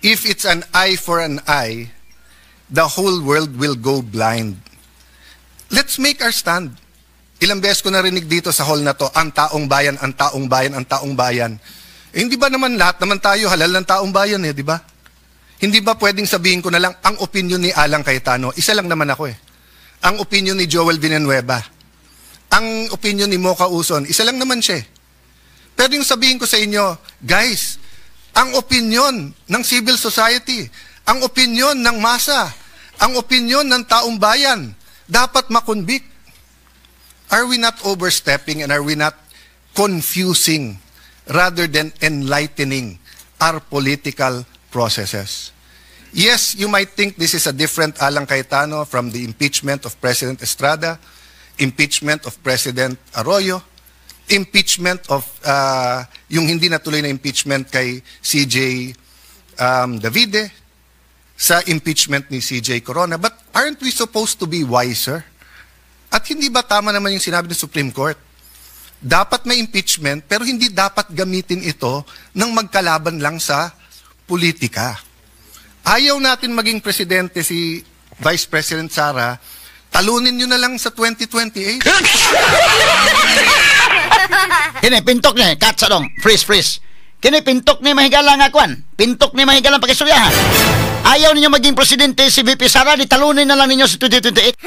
if it's an eye for an eye, the whole world will go blind. Let's make our stand. Ilang beses ko narinig dito sa hall na to, ang taong bayan, ang taong bayan, ang taong bayan. Eh, hindi ba naman lahat naman tayo halal ng taong bayan eh, di ba? Hindi ba pwedeng sabihin ko na lang, ang opinion ni Alan Cayetano, isa lang naman ako eh. Ang opinion ni Joel Villanueva, ang opinion ni Mocha Uson, isa lang naman siya eh. Pero yung sabihin ko sa inyo, guys, ang opinion ng civil society, ang opinion ng masa, ang opinion ng taong bayan, dapat makonvict. Are we not overstepping and are we not confusing rather than enlightening our political processes? Yes, you might think this is a different Alan Cayetano from the impeachment of President Estrada, impeachment of President Arroyo, impeachment of yung hindi natuloy na impeachment kay CJ Davide, sa impeachment ni CJ Corona. But aren't we supposed to be wiser? At hindi ba tama naman yung sinabi ng Supreme Court? Dapat may impeachment pero hindi dapat gamitin ito ng magkalaban lang sa politika. Ayaw natin maging presidente si Vice President Sara, talunin nyo na lang sa 2028. Kini, pintok niya, katsa dong, freeze. Kini, pintok ni mahigala nga kwan. Pintok ni mahigala pag-istoryahan. Ayaw ninyo maging presidente si VP Sara, di talunin na lang ninyo sa 2028.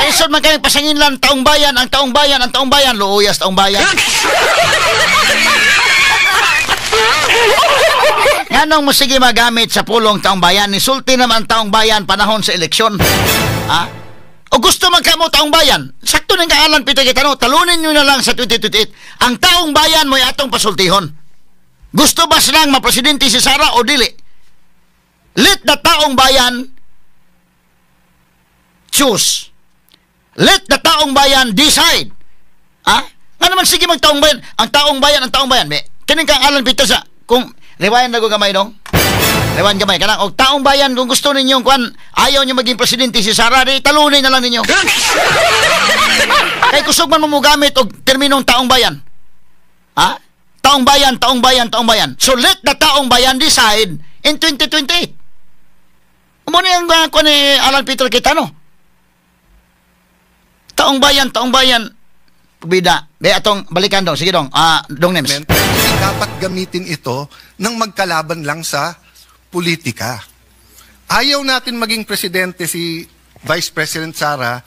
Kaisod man kayong pasangin lang taong bayan, ang taong bayan, luuyas taong bayan. Nganong mo sige magamit sa pulong taong bayan, nisulti naman taong bayan panahon sa eleksyon. Ha? O gusto magkamo taong bayan, sakto ng kaalan Peter Cayetano, talunin nyo na lang sa 2028. Ang taong bayan mo'y atong pasultihon. Gusto ba silang mapresidente si Sara o dili? Let the taong bayan choose. Let the taong bayan decide. Nga naman sige magtaong bayan. Ang taong bayan. Kining kang Alan Peter sa, kung rewind na ko gamay dong. Rewind gamay ka lang. O taong bayan, kung gusto ninyo, kung ayaw nyo maging presidente si Sara, di talunin na lang ninyo. Kay kusog man mo gamit o terminong taong bayan. Taong bayan. So let the taong bayan decide in 2028. Muna yung kung ni Alan Peter Cayetano. Taong bayan. Bida. Atong balikan dong. Sige dong. Dong names. Hindi dapat gamitin ito ng magkalaban lang sa politika. Ayaw natin maging presidente si Vice President Sara,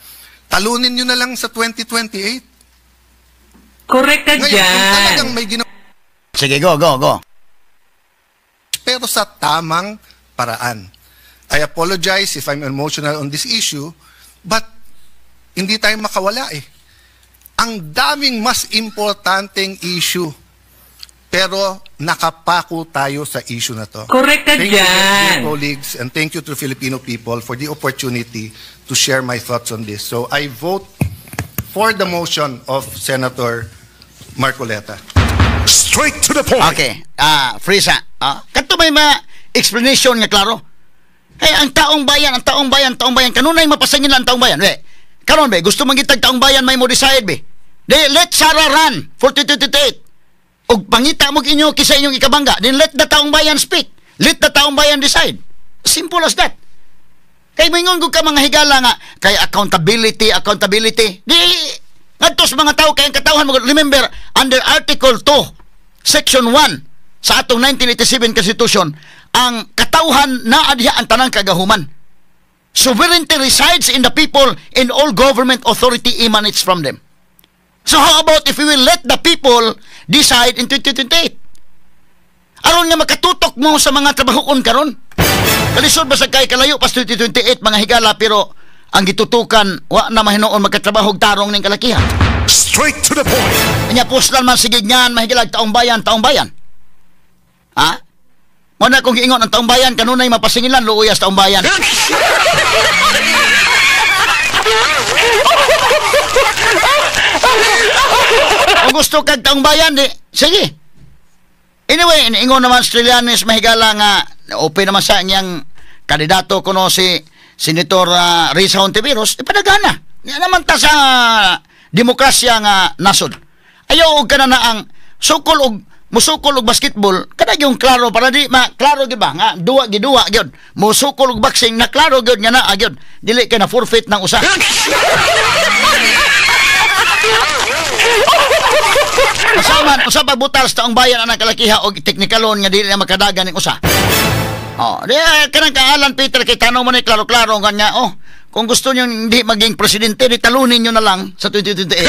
talunin nyo na lang sa 2028. Correct ka ngayon, dyan. Kung talagang may ginawa. Sige, go. Pero sa tamang paraan. I apologize if I'm emotional on this issue, but hindi tayo makawala eh. Ang daming mas importanteng issue, pero nakapako tayo sa issue na to. Correct ka Thank you, dyan. dear colleagues, and thank you to Filipino people for the opportunity to share my thoughts on this. So I vote for the motion of Senator Marcoleta. Straight to the point. Okay. Frisa. Kanto may explanation nga klaro. Ang taong bayan. Kanunay mapasangin lang ang taong bayan. Karon be, gusto mangitag taong bayan may mo decide be. Let Sara run for 2028. Og pangita mo inyo kisa inyong ikabangga. Then let the taong bayan speak. Let the taong bayan decide. Simple as that. Kay mingon ko ka mga higala nga kay accountability. Di ngadtos mga tao kay ang katawhan mo remember under Article 2 Section 1 sa atong 1987 Constitution, ang katauhan na adya ang tanang kagahuman. Sovereignty resides in the people and all government authority emanates from them. So how about if we will let the people decide in 2028? Aron nga makatutok mo sa mga trabahoon karon. Kalisod ba sa kay kalayo pas 2028 mga higala pero ang gitutukan wa na mahinoon magkatrabaho tarong ning kalakihan. Straight to the point. Anya poslan man sige ngan mahigilag taong bayan. Muna kung giingon ang taong bayan, kanunay mapasingilan, luuyas taong bayan. Kung gusto kag taong bayan, di, sige. Anyway, ingon naman Australianis mahigala nga open naman sa niyang kandidato kuno si Senator Risa Hontiveros, ipadagana. Yan naman ta sa demokrasya nga nasod. Ayaw og kana na ang sukol og musukol og basketball, kada yung klaro para di klaro gyud ba nga duwa gyud. Musukol og boxing na klaro gyud nga na gyud. Dili ka na forfeit ng usa. Usa pa butar sa taong bayan ang kalakiha og teknikalon nga dili na makadagan ning usa. Di kanang kaalan Peter kay tanong mo ni klaro-klaro kanya, kung gusto niyo hindi maging presidente, di talunin niyo na lang sa 2028.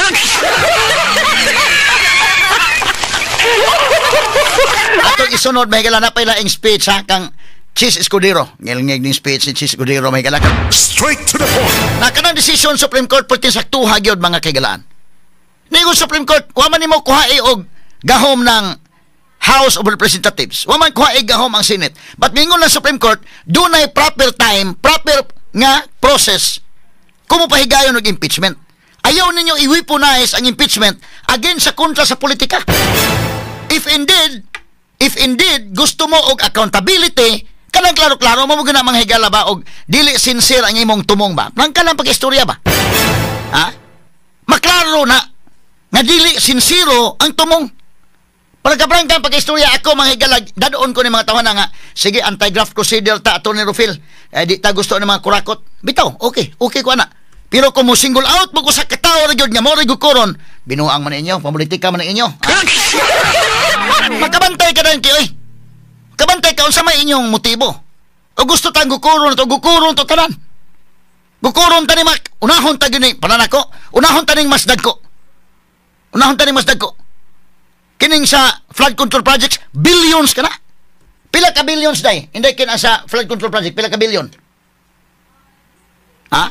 Atong isunod may gala na pa ilaing speech ha kang Chis Escudero. Ngilngig ning speech ni Chis Escudero may gala. Straight to the point. Na kanang decision Supreme Court pertin saktuha gyud mga kaigalaan. Ningon Supreme Court, wa man nimo kuhae og gahom ng House of Representatives. Wa man kuhae gahom ang Senate. But mingon ng Supreme Court, dunay proper time, proper nga process kumo pahigayon og impeachment. Ayaw ninyo i-weaponize ang impeachment against sa kontra sa politika. If indeed gusto mo og accountability, kanang klaro-klaro mo gina mga higala ba og dili sincere ang imong tumong ba? Nang kanang pag-istorya ba? Ha? Maklaro na nga dili sincero ang tumong. Pagkaprangkang pag-istorya ako mga higala, dadoon ko ni mga tawanan nga, sige, anti-graft procedure ta ato ni Rufil. Di ta gusto ni mga kurakot. Bitaw, okay ko ana. Pero kung mo single out mo ko sa katawa na yun nga mo rigukuron, binuang man inyo, pamulitika man inyo. Magkabantay ka rin kayo Kabantay ka, unsa may inyong motibo. O gusto tang gukuron to tanan. Gukuron tani unahon ta gini, pananako, unahon taning masdag ko. Kining sa flood control projects, billions ka na. Pila ka billions day? Hindi kina sa flood control project, pila ka billion? Ha?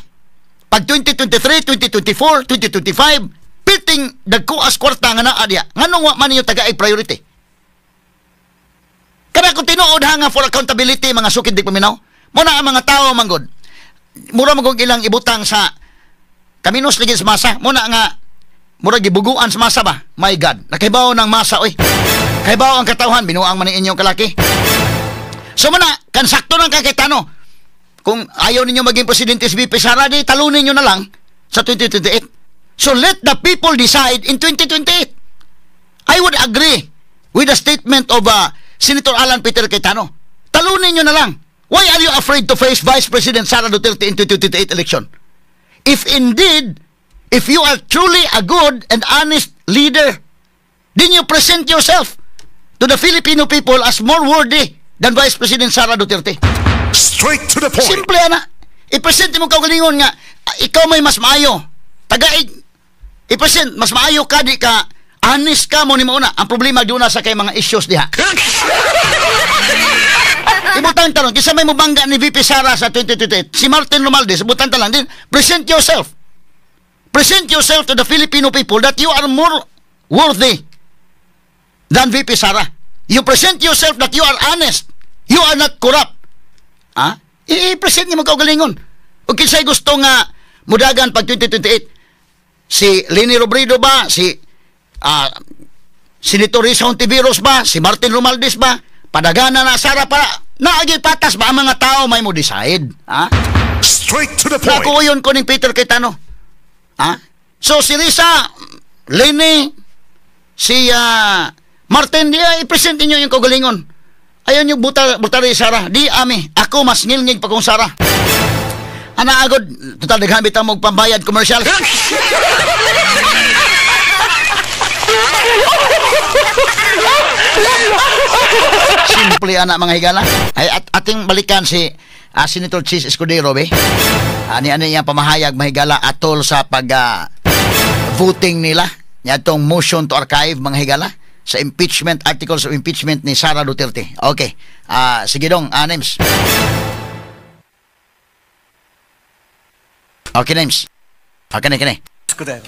Pag 2023, 2024, 2025, piting dagkuas kwarta nga naa diya. Nganong wa man niyo taga priority? Kana kung tinuod nga for accountability mga sukid di paminaw, muna ang mga tao manggod. Mura magog ilang ibutang sa kaminos ligid sa masa, muna nga mura gibuguan sa masa ba? My God, nakibaw ng masa oy. Kaibaw ang katawhan, binuang man inyong kalaki. So muna, kan sakto ng kakitano. Kung ayaw ninyo maging presidente si VP Sara, di talunin nyo na lang sa 2028. So let the people decide in 2028. I would agree with the statement of Senator Alan Peter Cayetano. Talunin nyo na lang. Why are you afraid to face Vice President Sara Duterte in 2028 election? If you are truly a good and honest leader, then you present yourself to the Filipino people as more worthy than Vice President Sara Duterte. Straight to the point. Simple ana. I-present mo kaugalingon nga ikaw may mas maayo. Tagaig. I-present mas maayo ka di ka honest ka mo ni mauna. Ang problema doon na sa kay mga issues diha. Ibutang tanong, kisa may mubangga ni VP Sara sa 2028, si Martin Romualdez, ibutang tanong din, present yourself. Present yourself to the Filipino people that you are more worthy than VP Sara. You present yourself that you are honest. You are not corrupt. I-present niyo magkaugalingon. O kinsay gusto nga mudagan pag 2028, si Leni Robredo ba, si Senator Risa Hontiveros ba, si Martin Romualdez ba, padagana na Sara para naagi patas ba ang mga tao may mo decide. Straight to the point. Nakuyon ko ni Peter Cayetano. So si Risa, Leni, si Martin, i-present niyo yung kaugalingon. Ayaw nyo butari Sara. Di ami. Ako mas ngilngig pa kong Sara. Agod. Total naghamit ang magpambayad commercial. Simple anak mga higala. Ay ating balikan si Senator Chis Escudero be. Ani yang pamahayag mga higala atol sa pag voting nila. Yatong motion to archive mga higala sa impeachment, articles of impeachment ni Sara Duterte. Okay. Sige dong, Names. Okay, Names. Kani. Escudero.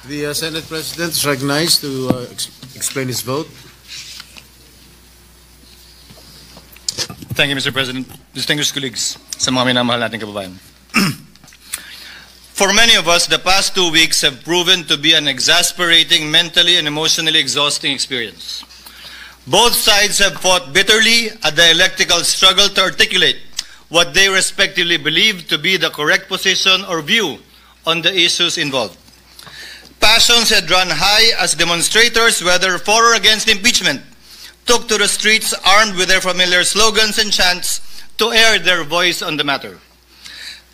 The Senate President is recognized to explain his vote. Thank you, Mr. President. Distinguished colleagues, sa mga minamahal nating kababayan. For many of us, the past 2 weeks have proven to be an exasperating, mentally and emotionally exhausting experience. Both sides have fought bitterly a dialectical struggle to articulate what they respectively believe to be the correct position or view on the issues involved. Passions had run high as demonstrators, whether for or against impeachment, took to the streets armed with their familiar slogans and chants to air their voice on the matter.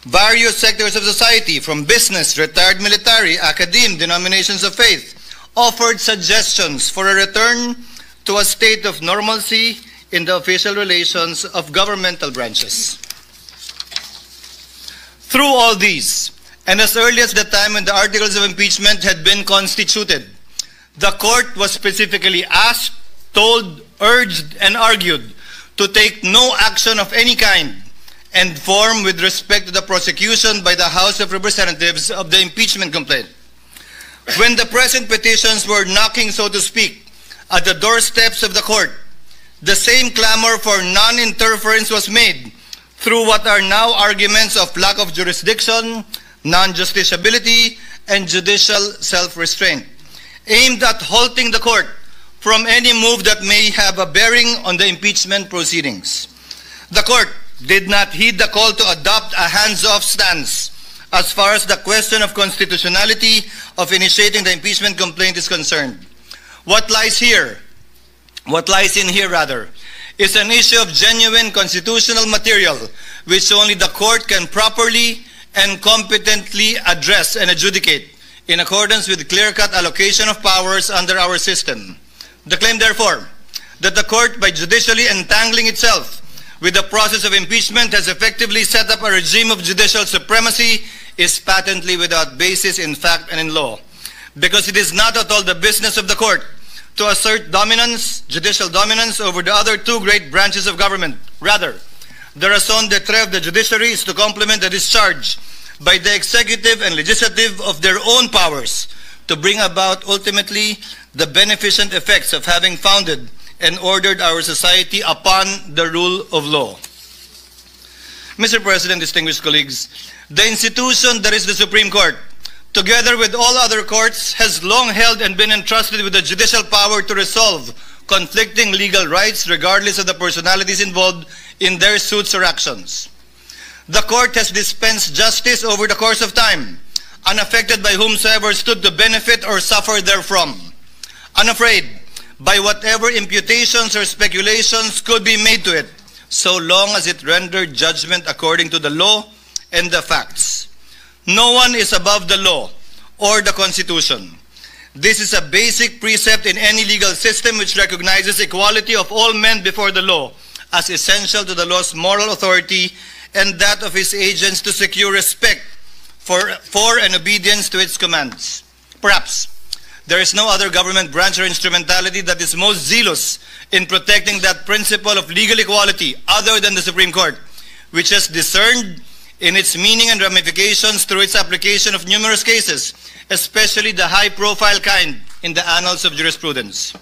Various sectors of society, from business, retired military, academe, denominations of faith, offered suggestions for a return to a state of normalcy in the official relations of governmental branches. Through all these, and as early as the time when the articles of impeachment had been constituted, the court was specifically asked, told, urged, and argued to take no action of any kind and form with respect to the prosecution by the House of Representatives of the impeachment complaint. When the present petitions were knocking, so to speak, at the doorsteps of the court, the same clamor for non-interference was made through what are now arguments of lack of jurisdiction, non-justiciability, and judicial self-restraint, aimed at halting the court from any move that may have a bearing on the impeachment proceedings. The court did not heed the call to adopt a hands-off stance as far as the question of constitutionality of initiating the impeachment complaint is concerned. What lies in here, is an issue of genuine constitutional material which only the court can properly and competently address and adjudicate in accordance with clear-cut allocation of powers under our system. The claim, therefore, that the court, by judicially entangling itself with the process of impeachment, has effectively set up a regime of judicial supremacy is patently without basis in fact and in law, because it is not at all the business of the court to assert dominance, judicial dominance, over the other two great branches of government. Rather, the raison d'etre of the judiciary is to complement the discharge by the executive and legislative of their own powers to bring about ultimately the beneficent effects of having founded and ordered our society upon the rule of law. Mr. President, distinguished colleagues, the institution that is the Supreme Court, together with all other courts, has long held and been entrusted with the judicial power to resolve conflicting legal rights regardless of the personalities involved in their suits or actions. The court has dispensed justice over the course of time, unaffected by whomsoever stood to benefit or suffer therefrom, unafraid by whatever imputations or speculations could be made to it, so long as it rendered judgment according to the law and the facts. No one is above the law or the Constitution. This is a basic precept in any legal system which recognizes equality of all men before the law as essential to the law's moral authority and that of its agents to secure respect for and obedience to its commands. Perhaps there is no other government branch or instrumentality that is most zealous in protecting that principle of legal equality other than the Supreme Court, which has discerned in its meaning and ramifications through its application of numerous cases, especially the high-profile kind in the annals of jurisprudence.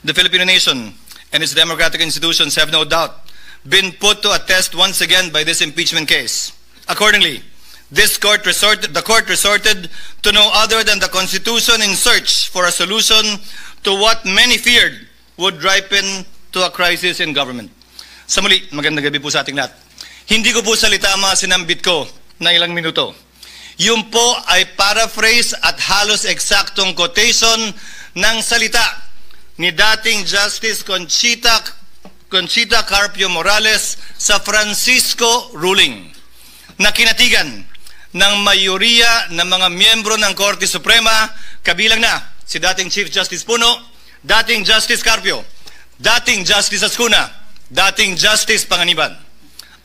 The Filipino nation and its democratic institutions have no doubt been put to a test once again by this impeachment case. Accordingly, the court resorted to no other than the Constitution in search for a solution to what many feared would ripen to a crisis in government. Sa muli, magandang gabi po sa ating lahat. Hindi ko po salita mga sinambit ko na ilang minuto. Yun po ay paraphrase at halos eksaktong quotation ng salita ni dating Justice Conchita Carpio Morales sa Francisco ruling na kinatigan ng mayoriya ng mga miyembro ng Korte Suprema, kabilang na si dating Chief Justice Puno, dating Justice Carpio, dating Justice Ascuna, dating Justice Panganiban.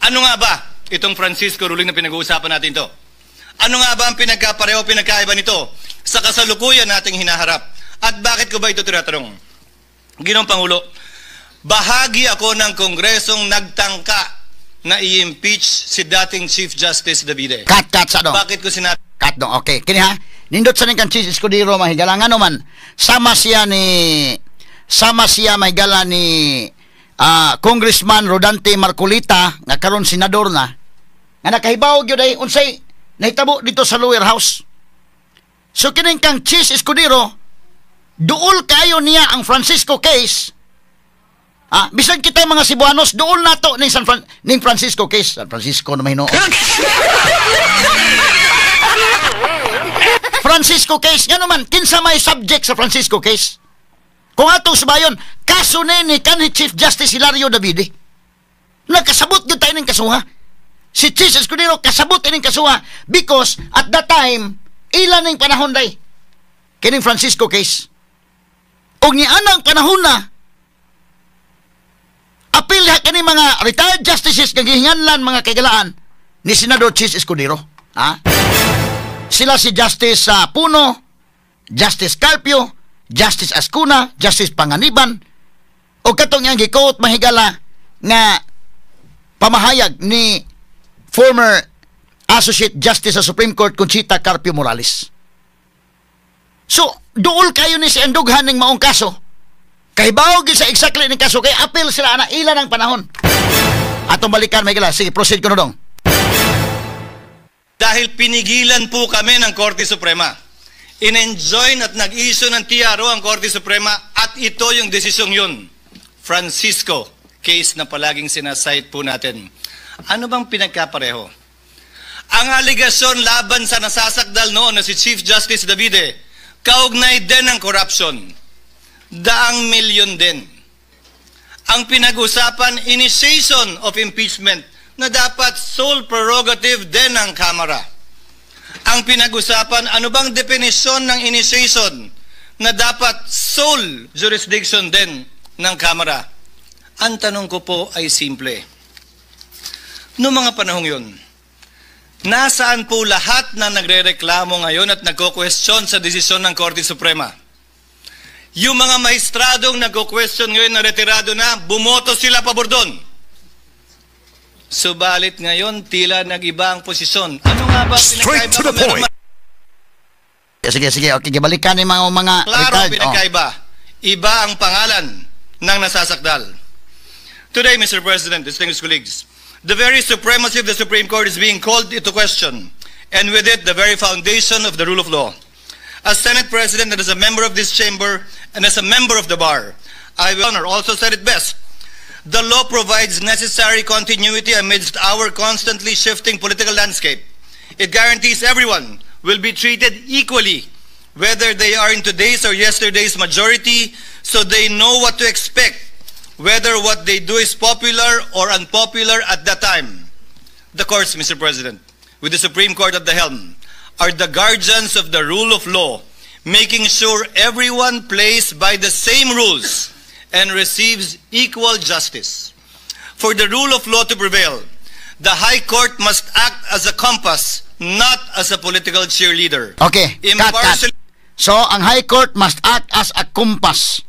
Ano nga ba itong Francisco ruling na pinag-uusapan natin to? Ano nga ba ang pinagkaiba nito sa kasalukuyan nating hinaharap? At bakit ko ba ito tinatanong? Ginoong Pangulo, bahagi ako ng Kongresong nagtangka na i-impeach si dating Chief Justice Davide. Kat sa dong. Bakit ko sinabi? Kat dong, okay. Kini ha, nindot sa ning Chief Escudero mahigalangan naman. Sama siya mahigala ni Congressman Rodante Marcolita nga karon senador na nga nakahibaw gyud ay unsay nahitabo dito sa lower house. So kining kang Chis Escudero, duol kayo niya ang Francisco case. Bisan kita mga Cebuanos, duol nato ning Francisco case. San Francisco na mahino. Francisco case nga naman, kinsa may subject sa Francisco case? Kung atong subayon, kaso ni kanhi Chief Justice Hilario Davide. Nagkasabot gyud tayo ning kasuha. Si Chis Escudero kasabot ining kasuha because at that time ilan ning panahon day kining Francisco case. Og ni anang panahon na apil kani mga retired justices nga gihinganlan mga kagalaan ni Senador Chis Escudero. Sila si Justice Puno, Justice Carpio, Justice Ascuna, Justice Panganiban, o katong yang gikot mahigala nga pamahayag ni former Associate Justice sa Supreme Court Conchita Carpio Morales. So, duol kayo ni si andughan ng maong kaso. Kahibaw sa exactly ng kaso, kay apil sila na ilan ang panahon. Atong balikan, mahigala. Sige, proceed ko na dong. Dahil pinigilan po kami ng Korte Suprema. In-enjoin at nag-issue ng TRO ang Korte Suprema at ito yung desisyong yun. Francisco case na palaging sinasite po natin. Ano bang pinagkapareho? Ang aligasyon laban sa nasasakdal noon na si Chief Justice Davide, kaugnay din ng corruption. Daang milyon din. Ang pinag-usapan, initiation of impeachment na dapat sole prerogative din ng Kamara. Ang pinag-usapan, ano bang definisyon ng initiation na dapat sole jurisdiction din ng Kamara? Ang tanong ko po ay simple. Noong mga panahong yun, nasaan po lahat na nagre-reklamo ngayon at nagko-question sa desisyon ng Korte Suprema? Yung mga mahistradong nagko-question ngayon na retirado na, bumoto sila pabor doon. Subalit ngayon, tila nag-iba ang posisyon. Ano nga ba Straight to the point. Sige. Okay, gibalikan ni mga klaro pinagkaiba. Iba ang pangalan ng nasasakdal. Today, Mr. President, distinguished colleagues, the very supremacy of the Supreme Court is being called into question, and with it, the very foundation of the rule of law. As Senate President and as a member of this chamber, and as a member of the bar, I will also said it best. The law provides necessary continuity amidst our constantly shifting political landscape. It guarantees everyone will be treated equally, whether they are in today's or yesterday's majority, so they know what to expect, whether what they do is popular or unpopular at that time. The courts, Mr. President, with the Supreme Court at the helm, are the guardians of the rule of law, making sure everyone plays by the same rules and receives equal justice. For the rule of law to prevail, the High Court must act as a compass, not as a political cheerleader. Okay, cut. So, ang High Court must act as a compass.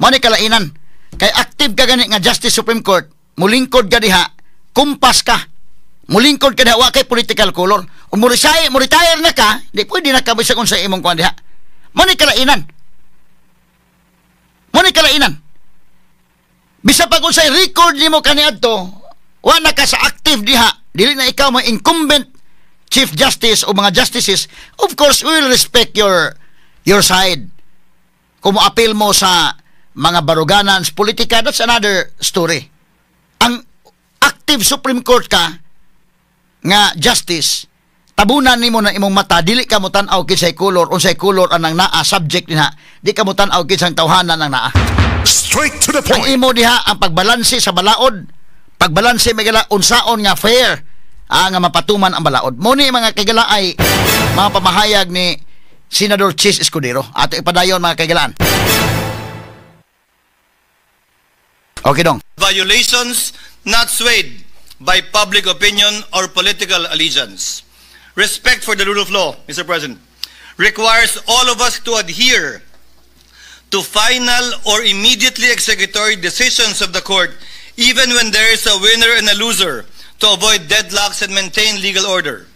Mo ni kalainan, kay active ka gani nga Justice Supreme Court, mulingkod ka diha, kumpas ka. Mulingkod ka diha, wa kay political color. Kung retire na ka, di pwede na kabisag kung sa imong kuan diha. Mo ni kalainan. Bisa pag unsay record nimo kaniadto, wa na ka sa active diha, dili na ikaw mo incumbent Chief Justice o mga justices, of course we will respect your side. Kung mo-appeal mo sa mga baruganan sa politika, that's another story. Ang active Supreme Court ka nga justice, tabunan nimo na imong mata, dili ka mo tan-aw kinsay color, unsay color anang naa subject diha, di ka mo tan-aw kinsang tawhanan ang naa. Straight to the Ang point. imo diha ang pagbalanse sa balaod, pagbalanse magala unsaon nga fair nga mapatuman ang balaod. Muni mga kagalaay, mga pamahayag ni Senador Chis Escudero. Ato ipadayon mga kagalaan. Okay dong. Violations not swayed by public opinion or political allegiance. Respect for the rule of law, Mr. President, requires all of us to adhere to final or immediately executory decisions of the court, even when there is a winner and a loser, to avoid deadlocks and maintain legal order.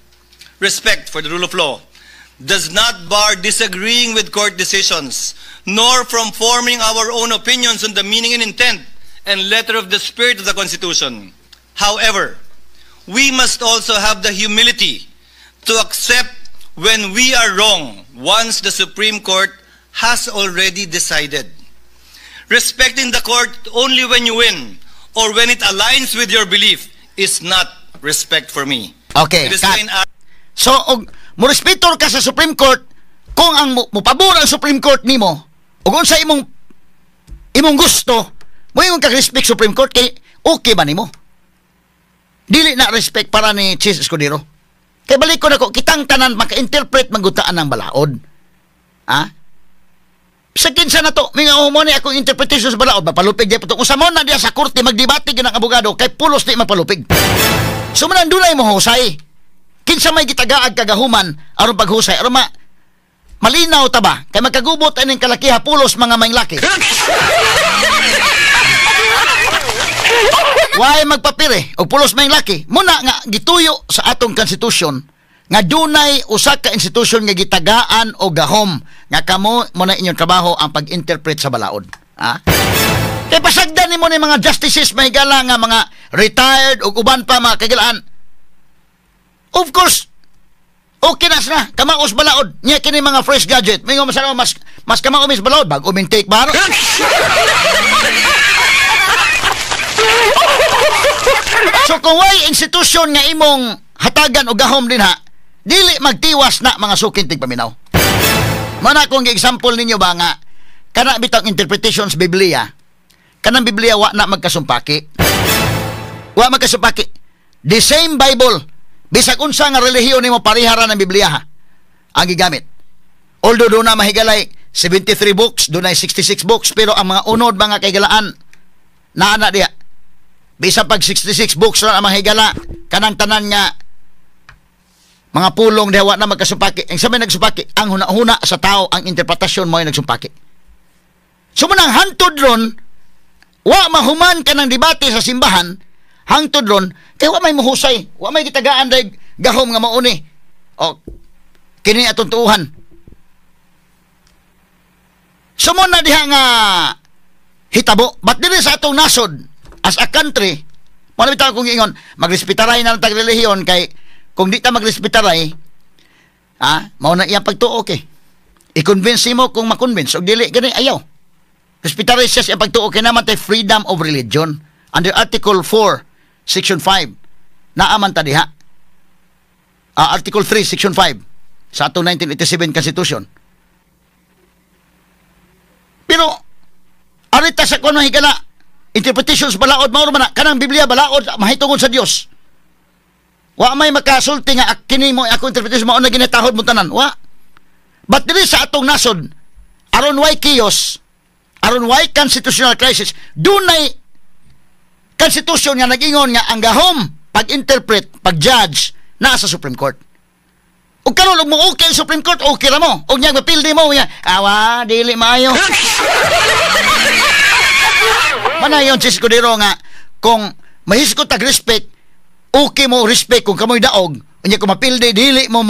Respect for the rule of law does not bar disagreeing with court decisions, nor from forming our own opinions on the meaning and intent and letter of the spirit of the Constitution. However, we must also have the humility to accept when we are wrong once the Supreme Court has already decided. Respecting the court only when you win or when it aligns with your belief is not respect for me. Okay, It is cut. plain So, og mo respeto ka sa Supreme Court kung ang mo pabor ang Supreme Court nimo ug unsa imong gusto, mo yung kag-respect Supreme Court kay okay ba nimo? Dili na respect para ni Chis Escudero. Kay balik ko nako kitang tanan maka-interpret magutaan ng balaod. Ha? Sa kinsa na to, mga humoni akong interpretation sa balaod, mapalupig di po. Kung sa mo na diya sa korte, magdebate yun ang abogado, kay pulos di mapalupig. So manan dunay mo husay. Kinsa may gitagaag kagahuman, aron paghusay, aron malinaw ta ba? Kay magkagubot aning kalakiha, pulos mga maynglaki. Why magpapire, o pulos maynglaki. Muna nga, gituyo sa atong konstitusyon, nga dunay usa ka institusyon nga gitagaan o gahom nga kamo mo na inyong trabaho ang pag-interpret sa balaod. Ha? Kay pasagdan nimo ni mga justices may gala nga mga retired o uban pa mga kagalaan. Of course, okay na sana kamaos balaod. Nya kini mga fresh gadget. May masama mas kamaos balaod bag umintake baro. So kung way institusyon nga imong hatagan o gahom din ha, dili magtiwas na mga sukin tigpaminaw. Mana kung example ninyo ba nga kana bitang interpretations Biblia, kanang Biblia wa na magkasumpaki. Wa magkasumpaki. The same Bible, bisag unsa nga relihiyon nimo parihara ng Biblia ha, ang gigamit. Although do na mahigalay 73 books, do na 66 books, pero ang mga unod mga kaigalaan na ana diha. Bisa pag 66 books ra ang mahigala, kanang tanan nga mga pulong dewa na magkasumpaki. Ang sabi nagsupaki, ang huna-huna sa tao, ang interpretasyon mo ay nagsumpaki. So munang hantod ron, wa mahuman ka ng debate sa simbahan, hangtod ron, kaya wa may muhusay, wa may gitagaan dahil gahom nga mauni. O, kini atong tuuhan. So muna diha nga hitabo, ba't dili sa atong nasod, as a country, mga bitaw kong ingon, magrespetaray na lang tag-relihiyon kay kung di ta magrespetaray, mao na iyang pagtuo kay. I-convince mo kung ma-convince o dili gani ayaw. Respetaray siya sa pagtuo kay naman tay freedom of religion under Article 4, Section 5. Naaman ta diha. Article 3, Section 5 sa atong 1987 Constitution. Pero arita sa kuno higala interpretations balaod mao man kanang Biblia balaod mahitungod sa Dios. Wa may makasulti nga kini mo ako interpretation mao na ginatahod mo tanan. Wa. But dili sa atong nasod aron way chaos, aron way constitutional crisis, dunay constitution nga nag-ingon nga ang gahom pag-interpret, pag-judge na sa Supreme Court. Ug karon mo okay sa Supreme Court, okay ra mo. Ug nya mapildi mo nya, awa dili maayo. Manayon si Escudero nga kung mahiskot tag respect, okay mo respect kung kamoy daog, unya kung mapildi dili mo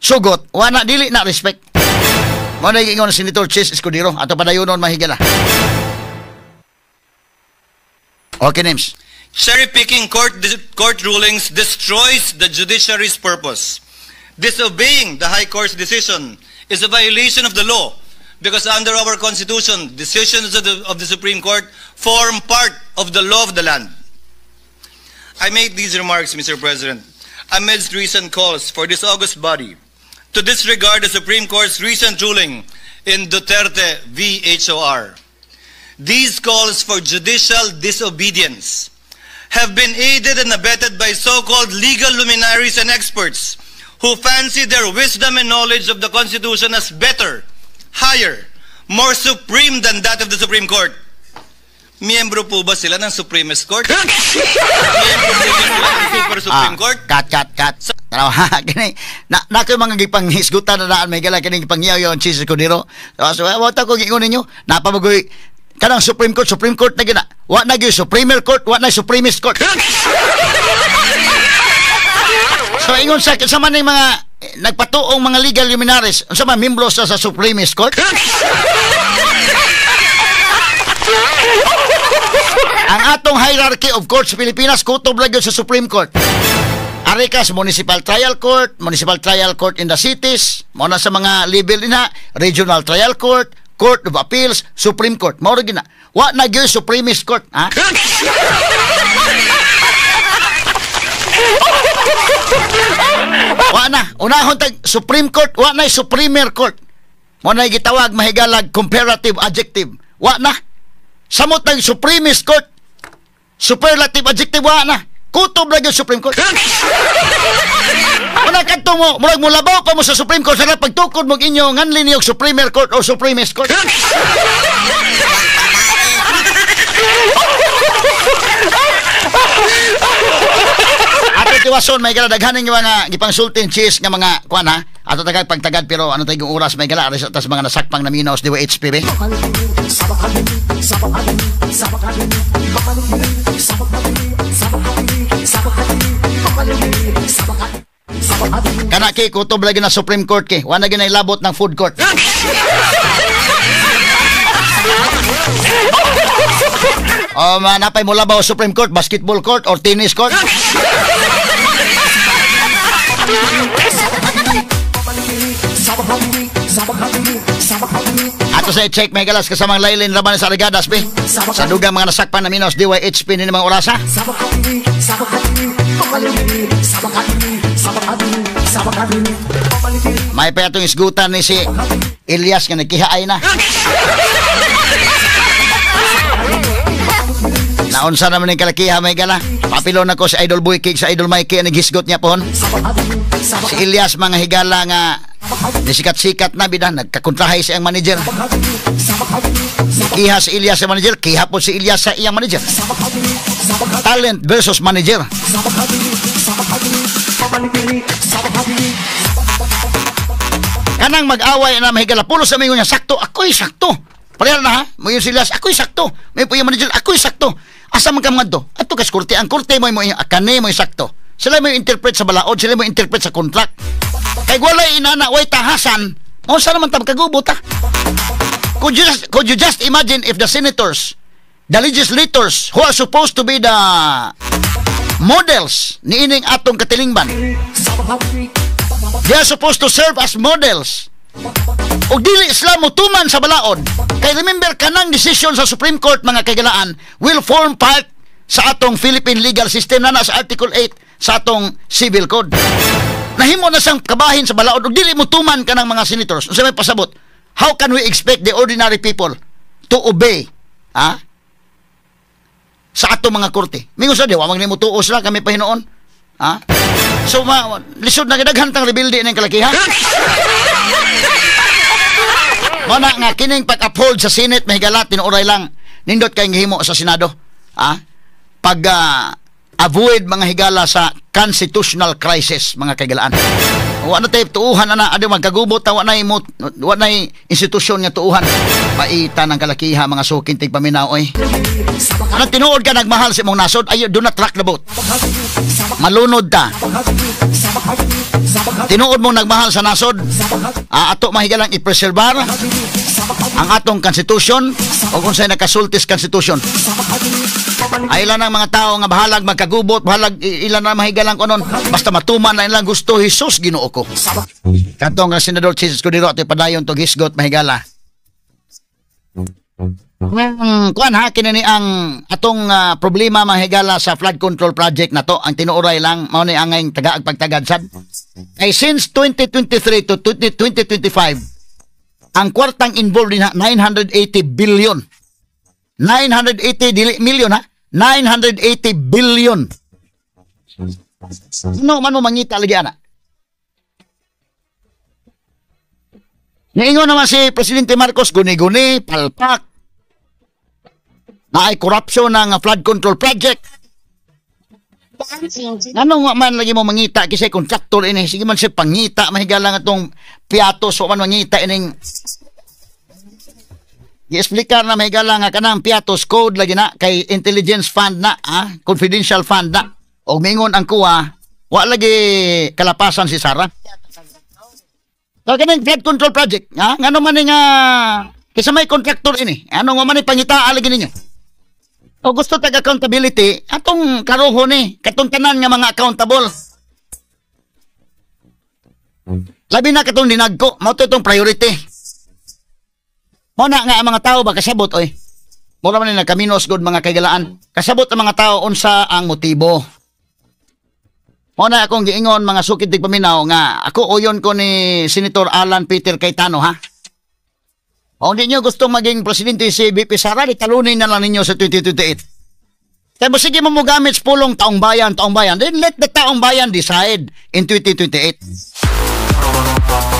sugot, wala dili na respect. Mo na ingon si Senator Chis Escudero ato padayonon mahigala. Okay, names. Cherry-picking court rulings destroys the judiciary's purpose. Disobeying the High Court's decision is a violation of the law because under our Constitution, decisions of the Supreme Court form part of the law of the land. I made these remarks, Mr. President, amidst recent calls for this august body to disregard the Supreme Court's recent ruling in Duterte v. HOR. These calls for judicial disobedience have been aided and abetted by so-called legal luminaries and experts who fancy their wisdom and knowledge of the Constitution as better, higher, more supreme than that of the Supreme Court. Miyembro po ba sila ng Supremist Court? Miyembro po ba sila ng Super Supreme Court? Cut. Kini na ko mga gipanghisgutan na daan may gala kini gipangyaw yon si Escudero. So wa ta ko gingon ninyo, napabagoy kanang Supreme Court na gina. Wa na gyud Supreme Court, wa na Supremist Court. So ingon sa man ning mga nagpatuong mga legal luminaries, unsa man membro sa Supremist Court? Ang atong hierarchy of courts sa Pilipinas, kutob lang yun sa Supreme Court. Arikas, Municipal Trial Court in the cities, muna sa mga level na, Regional Trial Court, Court of Appeals, Supreme Court. Maura gina. Wa na gyud Supremist Court, ha? Wa na. Unahon tag Supreme Court, wa na Supremer Court. Mo na gitawag mahigalag comparative adjective. Wa na. Samot tag Supremist Court. Superlative adjective wa na. Kutob lang yung Supreme Court. Wala kanto mo, murag mo labaw pa mo sa Supreme Court, sana pagtukod mo inyo nganlin niyog Supremer Court o Supremist Court. Ato tiwason may gala daghaning yung mga gipangsultin cheese nga mga kuan ha. Ato tagad pagtagad pero ano tayong oras may gala aris atas mga nasakpang na minaos diwa HPB. Kana ki kutob lagi na Supreme Court ki. Wa na ginay labot ng food court. O manapay mo labaw Supreme Court, basketball court or tennis court? Ato sa check may galas kasamang laylin laban sa Arigadas be. Sa dugang mga nasakpan na minos DYHP ni mga orasa. May pa itong isgutan ni si Elias nga nagkihaay na. Naunsa naman yung kalakiha may gala. Papilon ako sa Idol Boy Cake, sa Idol Mikey, naghisgot niya pohon. Si Elias mga higala nga nisikat-sikat na bida, nagkakontrahay sa iyang manager. Kiha si Elias sa manager, kiha po si Elias sa iyang manager. Talent versus manager. Kanang mag-away na mahigala, pulo sa mga niya, sakto, ako'y sakto. Pareha na ha, mo yung si Elias, ako'y sakto. May po yung manager, ako'y sakto. Asa man ka mga do? Ato kas kurte, ang kurte mo yung akane mo yung sakto. Sila mo yung interpret sa balaod, sila mo yung interpret sa contract. Kay walay inana, way tahasan, mo sa naman tam kagubot ha? Could you just imagine if the senators, the legislators who are supposed to be the models ni ining atong katilingban, they are supposed to serve as models. O dili sila mutuman sa balaod. Kay remember kanang decision sa Supreme Court mga kagalaan will form part sa atong Philippine legal system na sa Article 8 sa atong Civil Code. Nahimo na siyang kabahin sa balaod o dili mutuman kanang mga senators. Unsa may pasabot? How can we expect the ordinary people to obey sa atong mga korte? Mingon sa diwa mang nimutuo sila kami pahinoon. So lisod na gidaghan tang rebilde ning kalakihan. Mana nga kining pag-uphold sa Senate mahigala tinuoray lang nindot kay gihimo sa Senado. Pag avoid mga higala sa constitutional crisis mga kagalaan. Wa na tay tuuhan ana adi magkagubot wa nay institusyon nga tuuhan. Paita ng kalakiha mga sukin tig paminaw oy. Ano tinuod ka nagmahal sa imong nasod ayo do not rock the boat. Malunod ta. Tinuod mo nagmahal sa nasod, ato mahigalang i-preserbar ang atong konstitusyon o kung sa'y nakasultis konstitusyon. Ay ilan ang mga tao nga bahalag magkagubot, bahalag ilan na mahigalang konon, basta matuman na ilang gusto, Jesus Ginoo ko. Katong nga Senador Jesus Cordero at ipadayon to hisgot mahigala. Kuan ha kinini ang atong problema mahigala sa flood control project na to ang tinuoray lang mao ni angay tagaag pagtagad sad ay since 2023 to 2025 ang kwartang involved din 980 billion 980 million ha 980 billion no man mo mangita lagi ana. Niingon naman si Presidente Marcos guni-guni palpak na ay corruption ng flood control project. Ano nga man lagi mo mangita kasi contractor ini sige man siya pangita mahigala nga tong piatos o man mangita ining i-explicar na mahigala nga kanang piatos code lagi na kay intelligence fund na confidential fund na o mingon ang kuha wa lagi kalapasan si Sara. So kanang flood control project ngano man nga kisa may contractor ini ano nga man pangita lagi ninyo. O gusto tag accountability, atong karuho ni, katong tanan nga mga accountable. Labi na katong dinagko, mao to itong priority. Mo na nga ang mga tao ba kasabot oy. Mura man ni nagkaminos good mga kagalaan. Kasabot ang mga tao unsa ang motibo. Mo na akong giingon mga sukid tig paminaw nga ako uyon ko ni Senator Alan Peter Cayetano ha. O hindi nyo gustong maging presidente si VP Sara, di talunin na lang ninyo sa 2028. Kaya mo sige mo gamit sa pulong taong bayan. Then let the taong bayan decide in 2028.